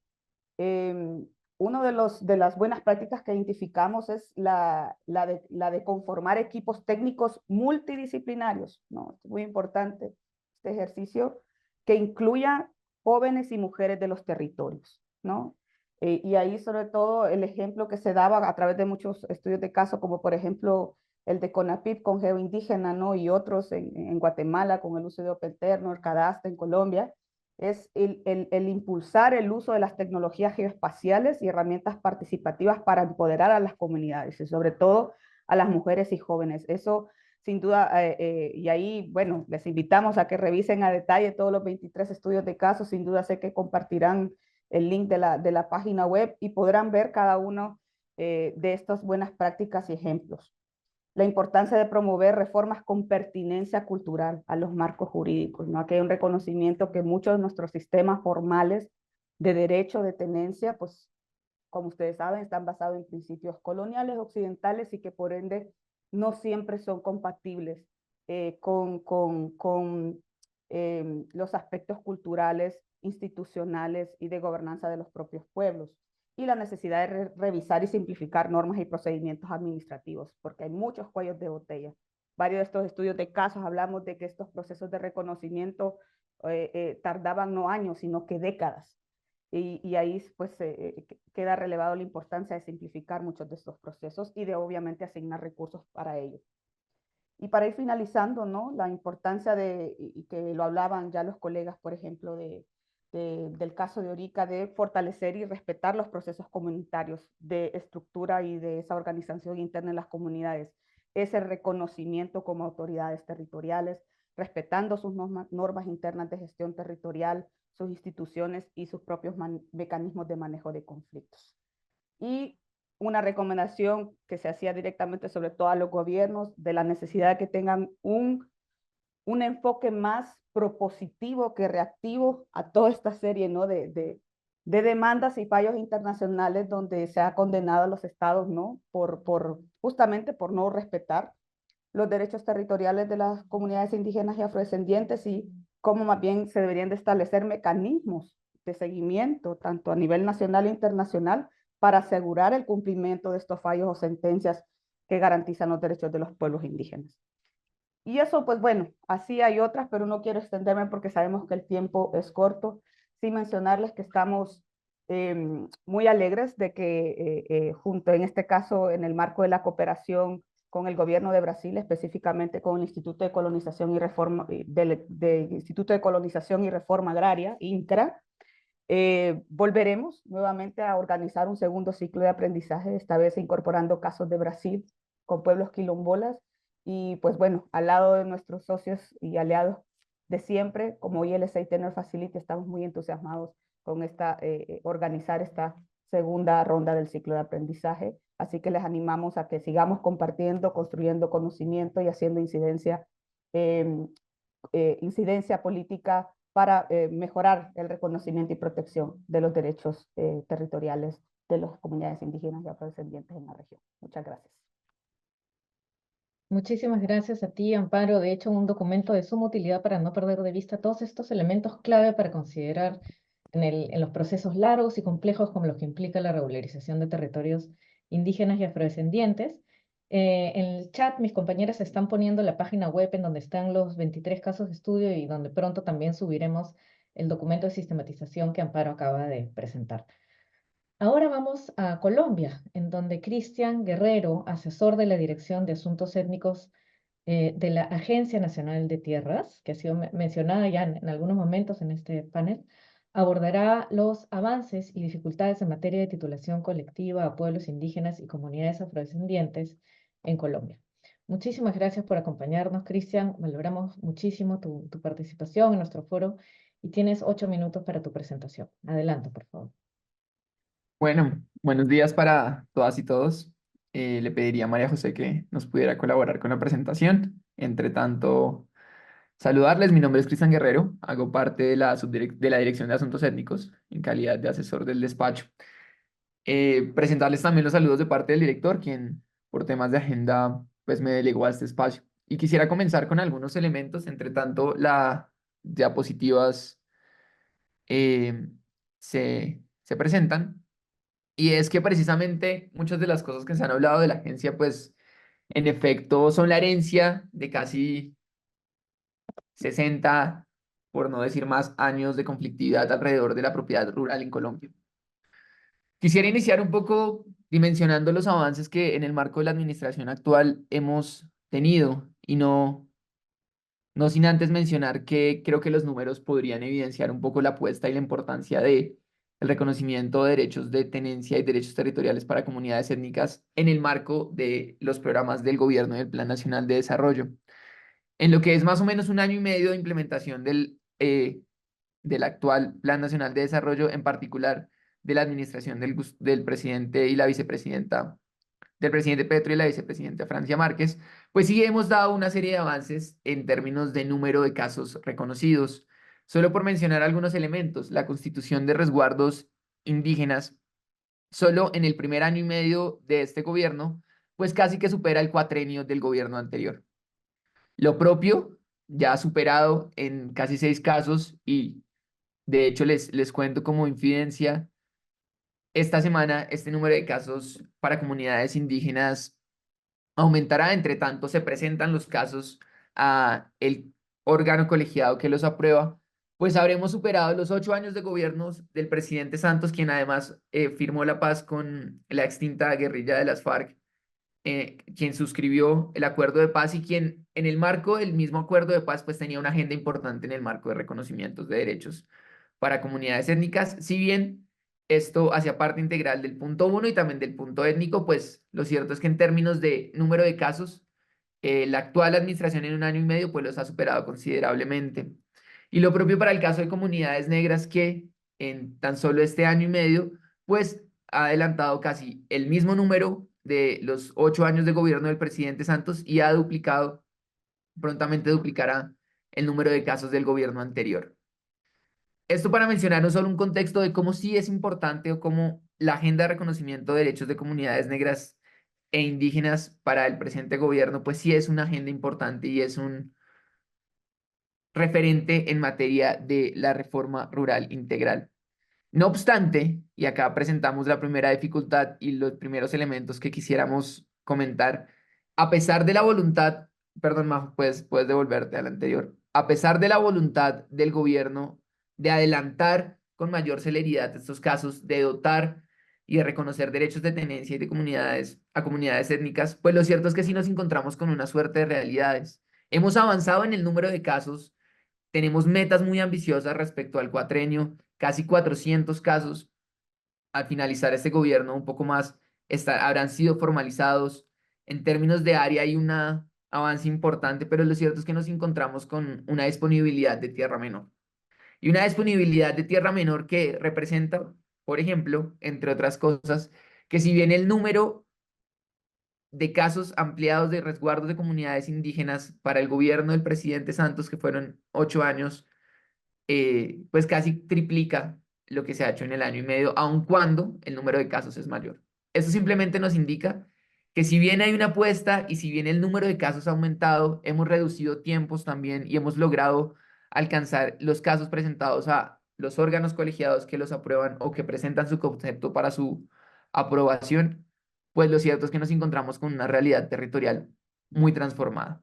Speaker 8: una de las buenas prácticas que identificamos es la de conformar equipos técnicos multidisciplinarios, ¿no? Es muy importante este ejercicio que incluya jóvenes y mujeres de los territorios, ¿no? Y ahí sobre todo el ejemplo que se daba a través de muchos estudios de caso, como por ejemplo el de CONAPIP con Geoindígena, ¿no?, y otros en Guatemala con el uso de Openterno, el Cadastre en Colombia, es el impulsar el uso de las tecnologías geoespaciales y herramientas participativas para empoderar a las comunidades y sobre todo a las mujeres y jóvenes. Eso sin duda, y ahí, bueno, les invitamos a que revisen a detalle todos los 23 estudios de caso. Sin duda sé que compartirán el link de la página web y podrán ver cada uno de estas buenas prácticas y ejemplos. La importancia de promover reformas con pertinencia cultural a los marcos jurídicos, ¿no? Aquí hay un reconocimiento que muchos de nuestros sistemas formales de derecho de tenencia, pues, como ustedes saben, están basados en principios coloniales occidentales y que por ende no siempre son compatibles con los aspectos culturales, institucionales y de gobernanza de los propios pueblos, y la necesidad de revisar y simplificar normas y procedimientos administrativos, porque hay muchos cuellos de botella. Varios de estos estudios de casos hablamos de que estos procesos de reconocimiento tardaban no años, sino que décadas. Y ahí pues queda relevado la importancia de simplificar muchos de estos procesos y de obviamente asignar recursos para ello. Y para ir finalizando, ¿no?, la importancia y que lo hablaban ya los colegas, por ejemplo, del caso de Orica, de fortalecer y respetar los procesos comunitarios de estructura y de esa organización interna en las comunidades, ese reconocimiento como autoridades territoriales, respetando sus normas internas de gestión territorial, sus instituciones y sus propios mecanismos de manejo de conflictos. Y una recomendación que se hacía directamente sobre todo a los gobiernos de la necesidad de que tengan un enfoque más propositivo que reactivo a toda esta serie, ¿no?, de demandas y fallos internacionales donde se ha condenado a los estados, ¿no?, justamente por no respetar los derechos territoriales de las comunidades indígenas y afrodescendientes, y cómo más bien se deberían de establecer mecanismos de seguimiento, tanto a nivel nacional e internacional, para asegurar el cumplimiento de estos fallos o sentencias que garantizan los derechos de los pueblos indígenas. Y eso, pues bueno, así hay otras, pero no quiero extenderme porque sabemos que el tiempo es corto. Sí mencionarles que estamos muy alegres de que junto, en este caso, en el marco de la cooperación con el gobierno de Brasil, específicamente con el Instituto de Colonización y Reforma, Instituto de Colonización y Reforma Agraria, INCRA, volveremos nuevamente a organizar un segundo ciclo de aprendizaje, esta vez incorporando casos de Brasil con pueblos quilombolas, y pues bueno, al lado de nuestros socios y aliados de siempre, como ILSA Tenor Facility, estamos muy entusiasmados con organizar esta segunda ronda del ciclo de aprendizaje, así que les animamos a que sigamos compartiendo, construyendo conocimiento y haciendo incidencia política para mejorar el reconocimiento y protección de los derechos territoriales de las comunidades indígenas y afrodescendientes en la región. Muchas gracias.
Speaker 1: Muchísimas gracias a ti, Amparo. De hecho, un documento de suma utilidad para no perder de vista todos estos elementos clave para considerar en los procesos largos y complejos como los que implica la regularización de territorios indígenas y afrodescendientes. En el chat mis compañeras están poniendo la página web en donde están los 23 casos de estudio y donde pronto también subiremos el documento de sistematización que Amparo acaba de presentar. Ahora vamos a Colombia, en donde Cristian Guerrero, asesor de la Dirección de Asuntos Étnicos de la Agencia Nacional de Tierras, que ha sido mencionada ya en algunos momentos en este panel, abordará los avances y dificultades en materia de titulación colectiva a pueblos indígenas y comunidades afrodescendientes en Colombia. Muchísimas gracias por acompañarnos, Cristian. Valoramos muchísimo tu participación en nuestro foro y tienes 8 minutos para tu presentación. Adelante, por favor.
Speaker 9: Bueno, buenos días para todas y todos. Le pediría a María José que nos pudiera colaborar con la presentación. Entre tanto, saludarles. Mi nombre es Cristian Guerrero. Hago parte de la Dirección de Asuntos Étnicos en calidad de asesor del despacho. Presentarles también los saludos de parte del director, quien por temas de agenda pues me delegó a este espacio. Y quisiera comenzar con algunos elementos. Entre tanto, las diapositivas se presentan. Y es que precisamente muchas de las cosas que se han hablado de la agencia, pues en efecto son la herencia de casi 60, por no decir más, años de conflictividad alrededor de la propiedad rural en Colombia. Quisiera iniciar un poco dimensionando los avances que en el marco de la administración actual hemos tenido y no sin antes mencionar que creo que los números podrían evidenciar un poco la apuesta y la importancia de el reconocimiento de derechos de tenencia y derechos territoriales para comunidades étnicas en el marco de los programas del gobierno y del Plan Nacional de Desarrollo. En lo que es más o menos un año y medio de implementación del actual Plan Nacional de Desarrollo, en particular de la administración del presidente y la vicepresidenta, del presidente Petro y la vicepresidenta Francia Márquez, pues sí hemos dado una serie de avances en términos de número de casos reconocidos. Solo por mencionar algunos elementos, la constitución de resguardos indígenas, solo en el primer año y medio de este gobierno, pues casi que supera el cuatrenio del gobierno anterior. Lo propio ya ha superado en casi 6 casos y de hecho les cuento como infidencia, esta semana este número de casos para comunidades indígenas aumentará. Entre tanto se presentan los casos a el órgano colegiado que los aprueba, pues habremos superado los 8 años de gobiernos del presidente Santos, quien además firmó la paz con la extinta guerrilla de las FARC, quien suscribió el acuerdo de paz y quien en el marco del mismo acuerdo de paz pues tenía una agenda importante en el marco de reconocimientos de derechos para comunidades étnicas. Si bien esto hacía parte integral del punto 1 y también del punto étnico, pues lo cierto es que en términos de número de casos, la actual administración en un año y medio pues los ha superado considerablemente. Y lo propio para el caso de comunidades negras, que en tan solo este año y medio pues ha adelantado casi el mismo número de los 8 años de gobierno del presidente Santos y ha duplicado, prontamente duplicará el número de casos del gobierno anterior. Esto para mencionar no solo un contexto de cómo sí es importante o cómo la agenda de reconocimiento de derechos de comunidades negras e indígenas para el presente gobierno, pues sí es una agenda importante y es un referente en materia de la reforma rural integral. No obstante, y acá presentamos la primera dificultad y los primeros elementos que quisiéramos comentar, a pesar de la voluntad, perdón, Majo, puedes devolverte al anterior, a pesar de la voluntad del gobierno de adelantar con mayor celeridad estos casos, de dotar y de reconocer derechos de tenencia y de comunidades étnicas, pues lo cierto es que sí nos encontramos con una suerte de realidades. Hemos avanzado en el número de casos, tenemos metas muy ambiciosas respecto al cuatrenio, casi 400 casos al finalizar este gobierno, un poco más habrán sido formalizados. En términos de área hay un avance importante, pero lo cierto es que nos encontramos con una disponibilidad de tierra menor. Y una disponibilidad de tierra menor que representa, por ejemplo, entre otras cosas, que si bien el número de casos ampliados de resguardos de comunidades indígenas para el gobierno del presidente Santos, que fueron 8 años, pues casi triplica lo que se ha hecho en el año y medio, aun cuando el número de casos es mayor. Esto simplemente nos indica que si bien hay una apuesta y si bien el número de casos ha aumentado, hemos reducido tiempos también y hemos logrado alcanzar los casos presentados a los órganos colegiados que los aprueban o que presentan su concepto para su aprobación pues lo cierto es que nos encontramos con una realidad territorial muy transformada.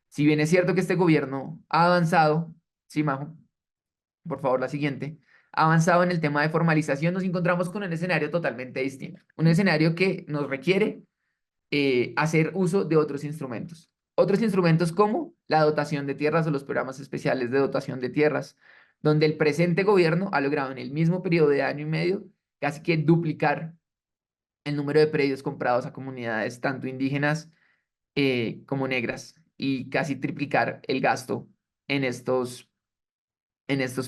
Speaker 9: Si bien es cierto que este gobierno ha avanzado, sí, Majo, por favor, la siguiente, ha avanzado en el tema de formalización, nos encontramos con un escenario totalmente distinto, un escenario que nos requiere hacer uso de otros instrumentos. Otros instrumentos como la dotación de tierras o los programas especiales de dotación de tierras, donde el presente gobierno ha logrado en el mismo periodo de año y medio casi que duplicar el número de predios comprados a comunidades tanto indígenas como negras y casi triplicar el gasto en estos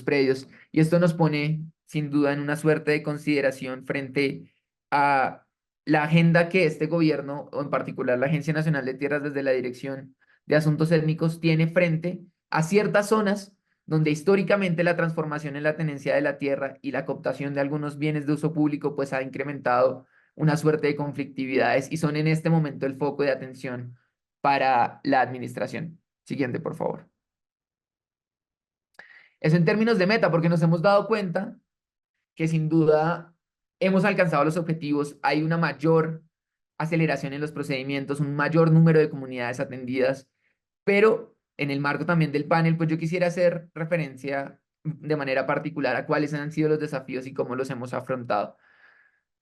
Speaker 9: predios. Y esto nos pone sin duda en una suerte de consideración frente a la agenda que este gobierno, o en particular la Agencia Nacional de Tierras desde la Dirección de Asuntos Étnicos, tiene frente a ciertas zonas donde históricamente la transformación en la tenencia de la tierra y la cooptación de algunos bienes de uso público pues ha incrementado una suerte de conflictividades y son en este momento el foco de atención para la administración. Siguiente, por favor. Eso en términos de meta, porque nos hemos dado cuenta que sin duda hemos alcanzado los objetivos, hay una mayor aceleración en los procedimientos, un mayor número de comunidades atendidas, pero en el marco también del panel, pues yo quisiera hacer referencia de manera particular a cuáles han sido los desafíos y cómo los hemos afrontado.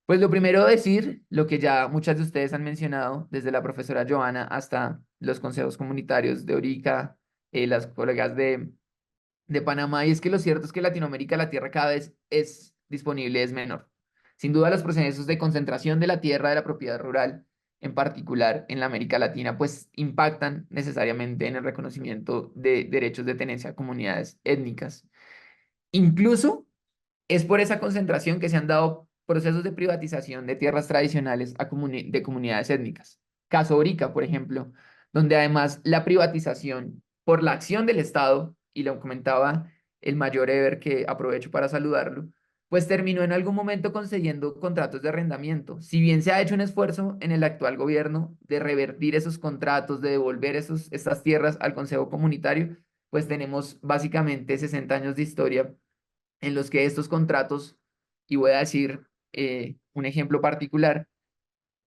Speaker 9: Pues lo primero decir, lo que ya muchas de ustedes han mencionado, desde la profesora Joana hasta los consejos comunitarios de Orica, las colegas de Panamá, y es que lo cierto es que en Latinoamérica la tierra cada vez es disponible, es menor. Sin duda los procesos de concentración de la tierra, de la propiedad rural, en particular en la América Latina, pues impactan necesariamente en el reconocimiento de derechos de tenencia a comunidades étnicas. Incluso es por esa concentración que se han dado procesos de privatización de tierras tradicionales de comunidades étnicas. Caso Orica, por ejemplo, donde además la privatización por la acción del Estado, y lo comentaba el mayor Eber, que aprovecho para saludarlo, pues terminó en algún momento concediendo contratos de arrendamiento. Si bien se ha hecho un esfuerzo en el actual gobierno de revertir esos contratos, de devolver estas tierras al Consejo Comunitario, pues tenemos básicamente 60 años de historia en los que estos contratos, y voy a decir un ejemplo particular,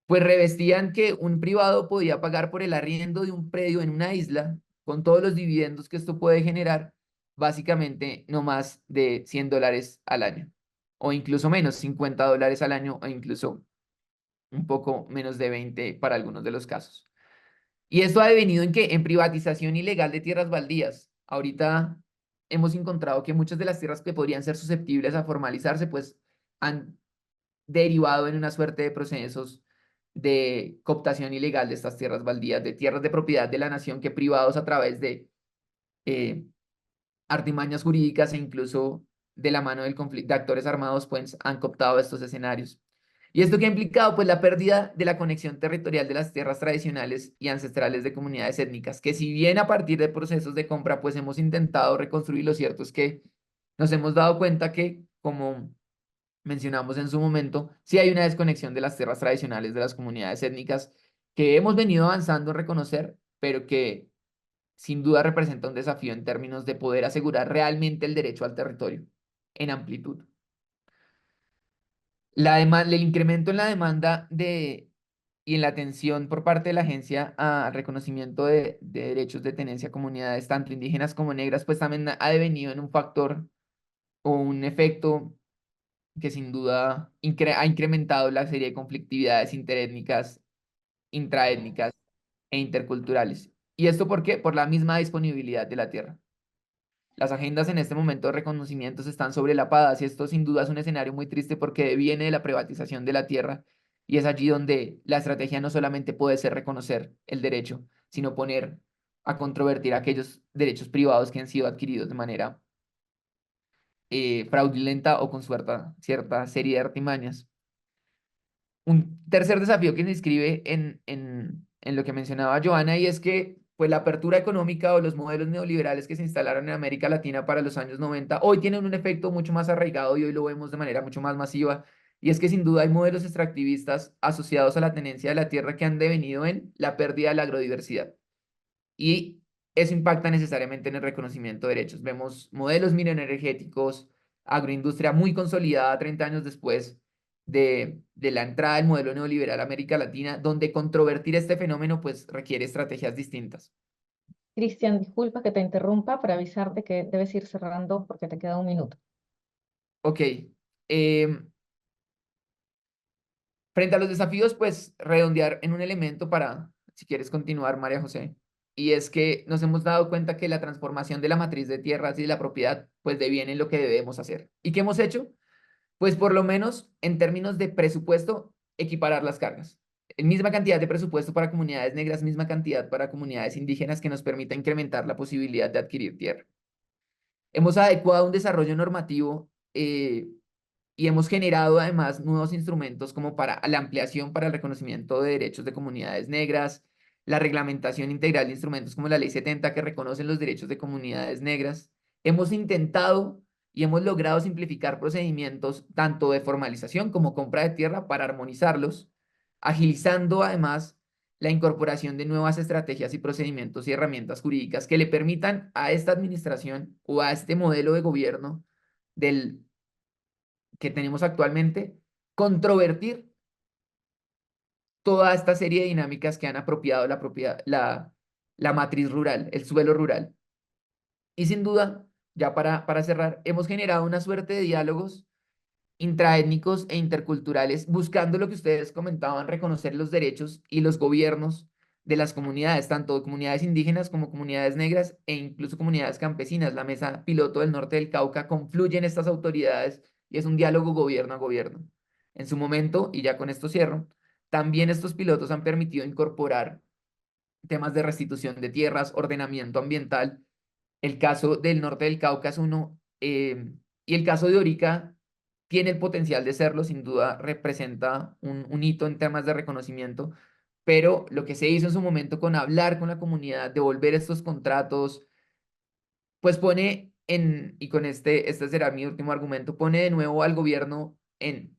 Speaker 9: pues revestían que un privado podía pagar por el arriendo de un predio en una isla, con todos los dividendos que esto puede generar, básicamente no más de $100 al año, o incluso menos, $50 al año, o incluso un poco menos de 20 para algunos de los casos. Y esto ha devenido en que en privatización ilegal de tierras baldías. Ahorita hemos encontrado que muchas de las tierras que podrían ser susceptibles a formalizarse, pues han derivado en una suerte de procesos de cooptación ilegal de estas tierras baldías, de tierras de propiedad de la nación que privados a través de artimañas jurídicas e incluso de la mano del conflicto de actores armados, pues han cooptado estos escenarios. ¿Y esto qué ha implicado? Pues la pérdida de la conexión territorial de las tierras tradicionales y ancestrales de comunidades étnicas, que si bien a partir de procesos de compra, pues hemos intentado reconstruir, lo cierto es que nos hemos dado cuenta que, como mencionamos en su momento, sí hay una desconexión de las tierras tradicionales de las comunidades étnicas que hemos venido avanzando en reconocer, pero que sin duda representa un desafío en términos de poder asegurar realmente el derecho al territorio en amplitud. El incremento en la demanda y en la atención por parte de la agencia al reconocimiento de derechos de tenencia a comunidades tanto indígenas como negras, pues también ha devenido en un factor o un efecto que sin duda ha incrementado la serie de conflictividades interétnicas, intraétnicas e interculturales. ¿Y esto por qué? Por la misma disponibilidad de la tierra. Las agendas en este momento de reconocimientos están sobrelapadas y esto sin duda es un escenario muy triste porque viene de la privatización de la tierra y es allí donde la estrategia no solamente puede ser reconocer el derecho, sino poner a controvertir aquellos derechos privados que han sido adquiridos de manera fraudulenta o con cierta serie de artimañas. Un tercer desafío que se inscribe en lo que mencionaba Joana, y es que pues, la apertura económica o los modelos neoliberales que se instalaron en América Latina para los años 90 hoy tienen un efecto mucho más arraigado y hoy lo vemos de manera mucho más masiva. Y es que sin duda hay modelos extractivistas asociados a la tenencia de la tierra que han devenido en la pérdida de la agrodiversidad. Y eso impacta necesariamente en el reconocimiento de derechos. Vemos modelos mineroenergéticos, agroindustria muy consolidada 30 años después, de la entrada del modelo neoliberal a América Latina, donde controvertir este fenómeno pues requiere estrategias distintas.
Speaker 1: Cristian, disculpa que te interrumpa para avisarte que debes ir cerrando porque te queda un minuto.
Speaker 9: Ok. Frente a los desafíos, pues redondear en un elemento para, si quieres continuar, María José, y es que nos hemos dado cuenta que la transformación de la matriz de tierras y de la propiedad, pues deviene lo que debemos hacer. ¿Y qué hemos hecho? Pues por lo menos en términos de presupuesto, equiparar las cargas. Misma cantidad de presupuesto para comunidades negras, misma cantidad para comunidades indígenas que nos permita incrementar la posibilidad de adquirir tierra. Hemos adecuado un desarrollo normativo y hemos generado además nuevos instrumentos como para la ampliación para el reconocimiento de derechos de comunidades negras, la reglamentación integral de instrumentos como la Ley 70 que reconocen los derechos de comunidades negras. Hemos intentado y hemos logrado simplificar procedimientos tanto de formalización como compra de tierra para armonizarlos, agilizando además la incorporación de nuevas estrategias y procedimientos y herramientas jurídicas que le permitan a esta administración o a este modelo de gobierno que tenemos actualmente controvertir toda esta serie de dinámicas que han apropiado la matriz rural, el suelo rural. Y sin duda, ya para cerrar, hemos generado una suerte de diálogos intraétnicos e interculturales, buscando lo que ustedes comentaban, reconocer los derechos y los gobiernos de las comunidades, tanto de comunidades indígenas como comunidades negras e incluso comunidades campesinas. La mesa piloto del norte del Cauca confluye en estas autoridades y es un diálogo gobierno a gobierno. En su momento, y ya con esto cierro, también estos pilotos han permitido incorporar temas de restitución de tierras, ordenamiento ambiental. El caso del norte del Cauca es uno, y el caso de Orica tiene el potencial de serlo, sin duda representa un hito en temas de reconocimiento, pero lo que se hizo en su momento con hablar con la comunidad, devolver estos contratos, pues pone y con este será mi último argumento, pone de nuevo al gobierno en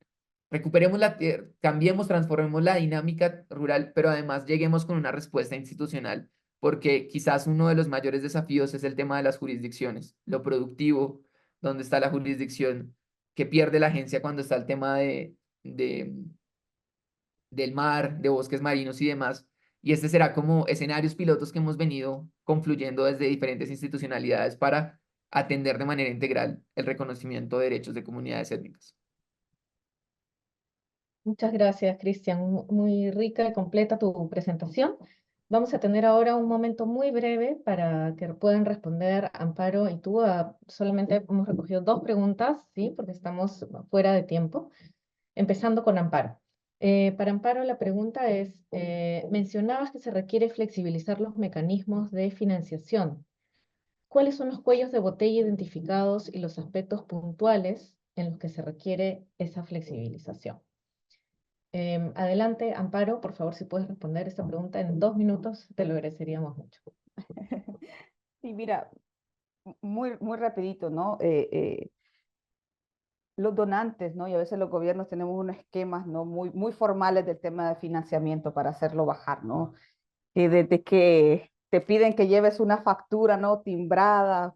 Speaker 9: recuperemos la tierra, cambiemos, transformemos la dinámica rural, pero además lleguemos con una respuesta institucional, porque quizás uno de los mayores desafíos es el tema de las jurisdicciones, lo productivo, donde está la jurisdicción que pierde la agencia cuando está el tema del mar, de bosques marinos y demás. Y este será como escenarios pilotos que hemos venido confluyendo desde diferentes institucionalidades para atender de manera integral el reconocimiento de derechos de comunidades étnicas.
Speaker 1: Muchas gracias, Cristian. Muy rica y completa tu presentación. Vamos a tener ahora un momento muy breve para que puedan responder Amparo y tú. Solamente hemos recogido 2 preguntas, ¿sí? Porque estamos fuera de tiempo. Empezando con Amparo. Para Amparo la pregunta es, mencionabas que se requiere flexibilizar los mecanismos de financiación. ¿Cuáles son los cuellos de botella identificados y los aspectos puntuales en los que se requiere esa flexibilización? Adelante, Amparo, por favor, si puedes responder esta pregunta en 2 minutos, te lo agradeceríamos mucho.
Speaker 8: Sí, mira, muy rapidito, ¿no? Los donantes, ¿no? Y a veces los gobiernos tenemos unos esquemas, ¿no? Muy formales del tema de financiamiento para hacerlo bajar, ¿no? Desde que te piden que lleves una factura, ¿no? Timbrada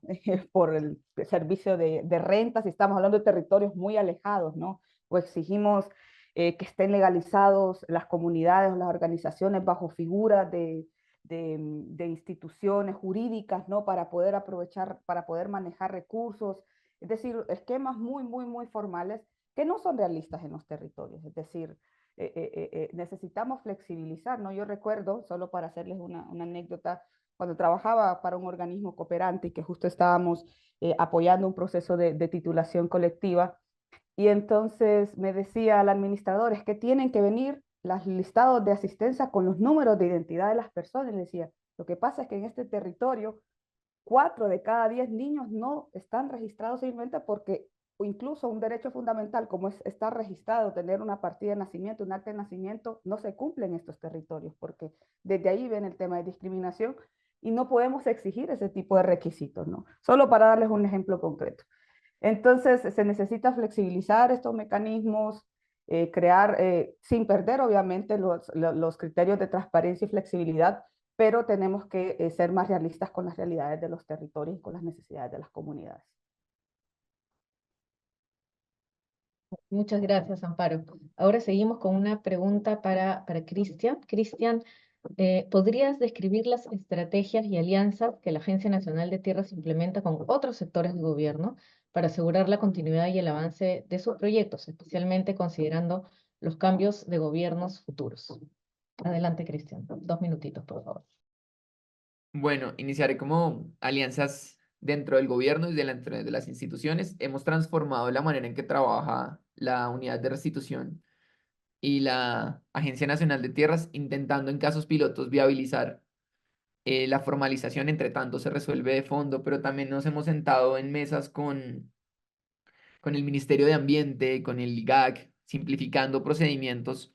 Speaker 8: por el servicio de renta, si estamos hablando de territorios muy alejados, ¿no? O exigimos que estén legalizados las comunidades o las organizaciones bajo figuras de instituciones jurídicas, ¿no? Para poder aprovechar, para poder manejar recursos. Es decir, esquemas muy formales que no son realistas en los territorios. Es decir, necesitamos flexibilizar, ¿no? Yo recuerdo, solo para hacerles una anécdota, cuando trabajaba para un organismo cooperante y que justo estábamos apoyando un proceso de titulación colectiva, y entonces me decía el administrador, es que tienen que venir los listados de asistencia con los números de identidad de las personas. Y le decía, lo que pasa es que en este territorio 4 de cada 10 niños no están registrados simplemente porque, o incluso un derecho fundamental como es estar registrado, tener una partida de nacimiento, un acta de nacimiento, no se cumple en estos territorios, porque desde ahí viene el tema de discriminación y no podemos exigir ese tipo de requisitos, ¿no? Solo para darles un ejemplo concreto. Entonces, se necesita flexibilizar estos mecanismos, crear, sin perder obviamente los criterios de transparencia y flexibilidad, pero tenemos que ser más realistas con las realidades de los territorios y con las necesidades de las comunidades.
Speaker 1: Muchas gracias, Amparo. Ahora seguimos con una pregunta para Cristian. Cristian, ¿podrías describir las estrategias y alianzas que la Agencia Nacional de Tierras implementa con otros sectores de gobierno para asegurar la continuidad y el avance de sus proyectos, especialmente considerando los cambios de gobiernos futuros? Adelante, Cristian. 2 minutitos, por favor.
Speaker 9: Bueno, iniciaré como alianzas dentro del gobierno y dentro de las instituciones. Hemos transformado la manera en que trabaja la unidad de restitución y la Agencia Nacional de Tierras, intentando en casos pilotos viabilizar la formalización. Entre tanto se resuelve de fondo, pero también nos hemos sentado en mesas con el Ministerio de Ambiente, con el IGAC, simplificando procedimientos.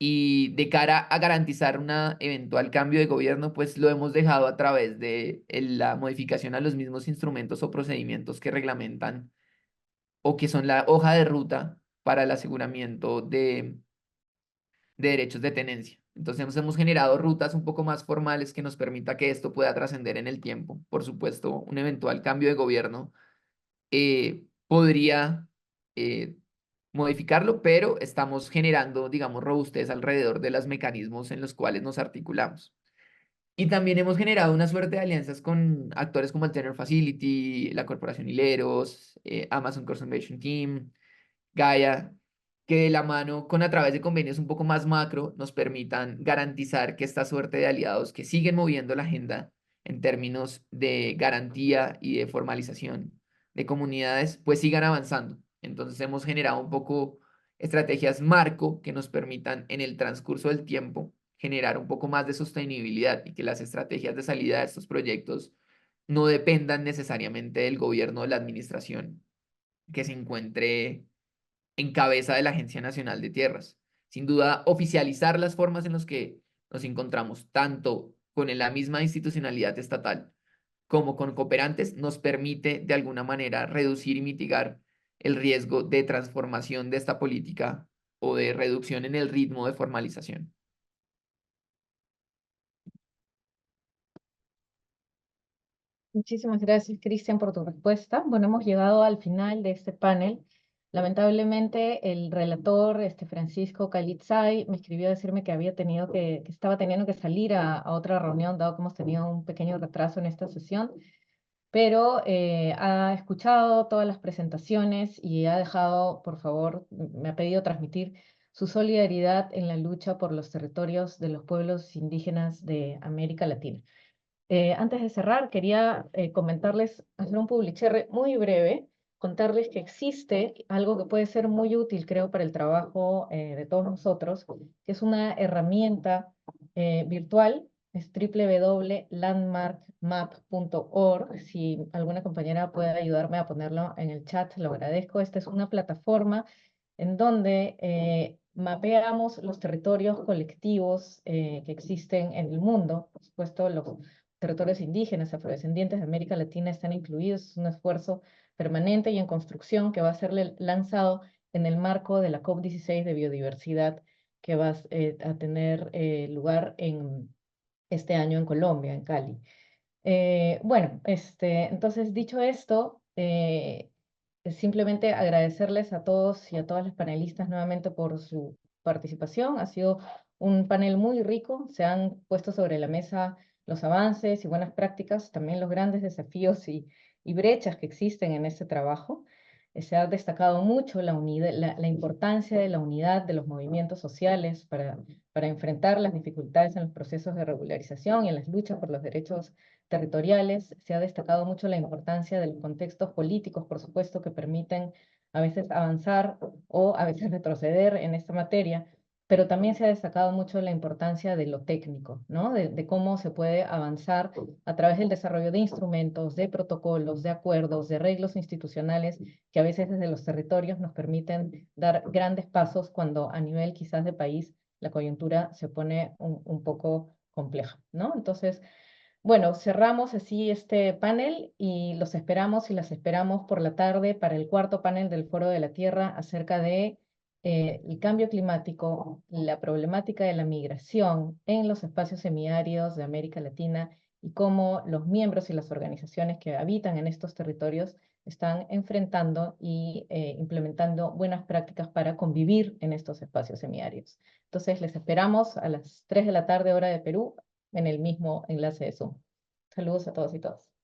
Speaker 9: Y de cara a garantizar un eventual cambio de gobierno, pues lo hemos dejado a través de la modificación a los mismos instrumentos o procedimientos que reglamentan o que son la hoja de ruta para el aseguramiento de derechos de tenencia. Entonces hemos generado rutas un poco más formales que nos permita que esto pueda trascender en el tiempo. Por supuesto, un eventual cambio de gobierno podría modificarlo, pero estamos generando, digamos, robustez alrededor de los mecanismos en los cuales nos articulamos. Y también hemos generado una suerte de alianzas con actores como el Tenor Facility, la Corporación Hileros, Amazon Conservation Team, Gaia, que de la mano con a través de convenios un poco más macro nos permitan garantizar que esta suerte de aliados que siguen moviendo la agenda en términos de garantía y de formalización de comunidades, pues sigan avanzando. Entonces hemos generado un poco estrategias marco que nos permitan en el transcurso del tiempo generar un poco más de sostenibilidad y que las estrategias de salida de estos proyectos no dependan necesariamente del gobierno o de la administración que se encuentre en cabeza de la Agencia Nacional de Tierras. Sin duda, oficializar las formas en las que nos encontramos, tanto con la misma institucionalidad estatal como con cooperantes, nos permite de alguna manera reducir y mitigar el riesgo de transformación de esta política o de reducción en el ritmo de formalización.
Speaker 1: Muchísimas gracias, Cristian, por tu respuesta. Bueno, hemos llegado al final de este panel. Lamentablemente, el relator, Francisco Calitzay, me escribió a decirme que que estaba teniendo que salir a otra reunión, dado que hemos tenido un pequeño retraso en esta sesión, pero ha escuchado todas las presentaciones y ha dejado, por favor, me ha pedido transmitir su solidaridad en la lucha por los territorios de los pueblos indígenas de América Latina. Antes de cerrar, quería comentarles, hacer un publicherre muy breve, contarles que existe algo que puede ser muy útil, creo, para el trabajo de todos nosotros, que es una herramienta virtual, es www.landmarkmap.org. Si alguna compañera puede ayudarme a ponerlo en el chat, lo agradezco. Esta es una plataforma en donde mapeamos los territorios colectivos que existen en el mundo. Por supuesto, los territorios indígenas, afrodescendientes de América Latina están incluidos. Es un esfuerzo permanente y en construcción que va a ser lanzado en el marco de la COP16 de biodiversidad que va a tener lugar en este año en Colombia, en Cali. Bueno, entonces dicho esto, simplemente agradecerles a todos y a todas las panelistas nuevamente por su participación. Ha sido un panel muy rico, se han puesto sobre la mesa los avances y buenas prácticas, también los grandes desafíos y brechas que existen en este trabajo. Se ha destacado mucho la importancia de la unidad de los movimientos sociales para enfrentar las dificultades en los procesos de regularización y en las luchas por los derechos territoriales. Se ha destacado mucho la importancia de los contextos políticos, por supuesto, que permiten a veces avanzar o a veces retroceder en esta materia, pero también se ha destacado mucho la importancia de lo técnico, ¿no? De cómo se puede avanzar a través del desarrollo de instrumentos, de protocolos, de acuerdos, de arreglos institucionales que a veces desde los territorios nos permiten dar grandes pasos cuando a nivel quizás de país la coyuntura se pone un poco compleja, ¿no? Entonces, bueno, cerramos así este panel y los esperamos y las esperamos por la tarde para el cuarto panel del Foro de la Tierra acerca de el cambio climático, la problemática de la migración en los espacios semiáridos de América Latina y cómo los miembros y las organizaciones que habitan en estos territorios están enfrentando y implementando buenas prácticas para convivir en estos espacios semiáridos. Entonces, les esperamos a las 3 de la tarde, hora de Perú, en el mismo enlace de Zoom. Saludos a todos y todas.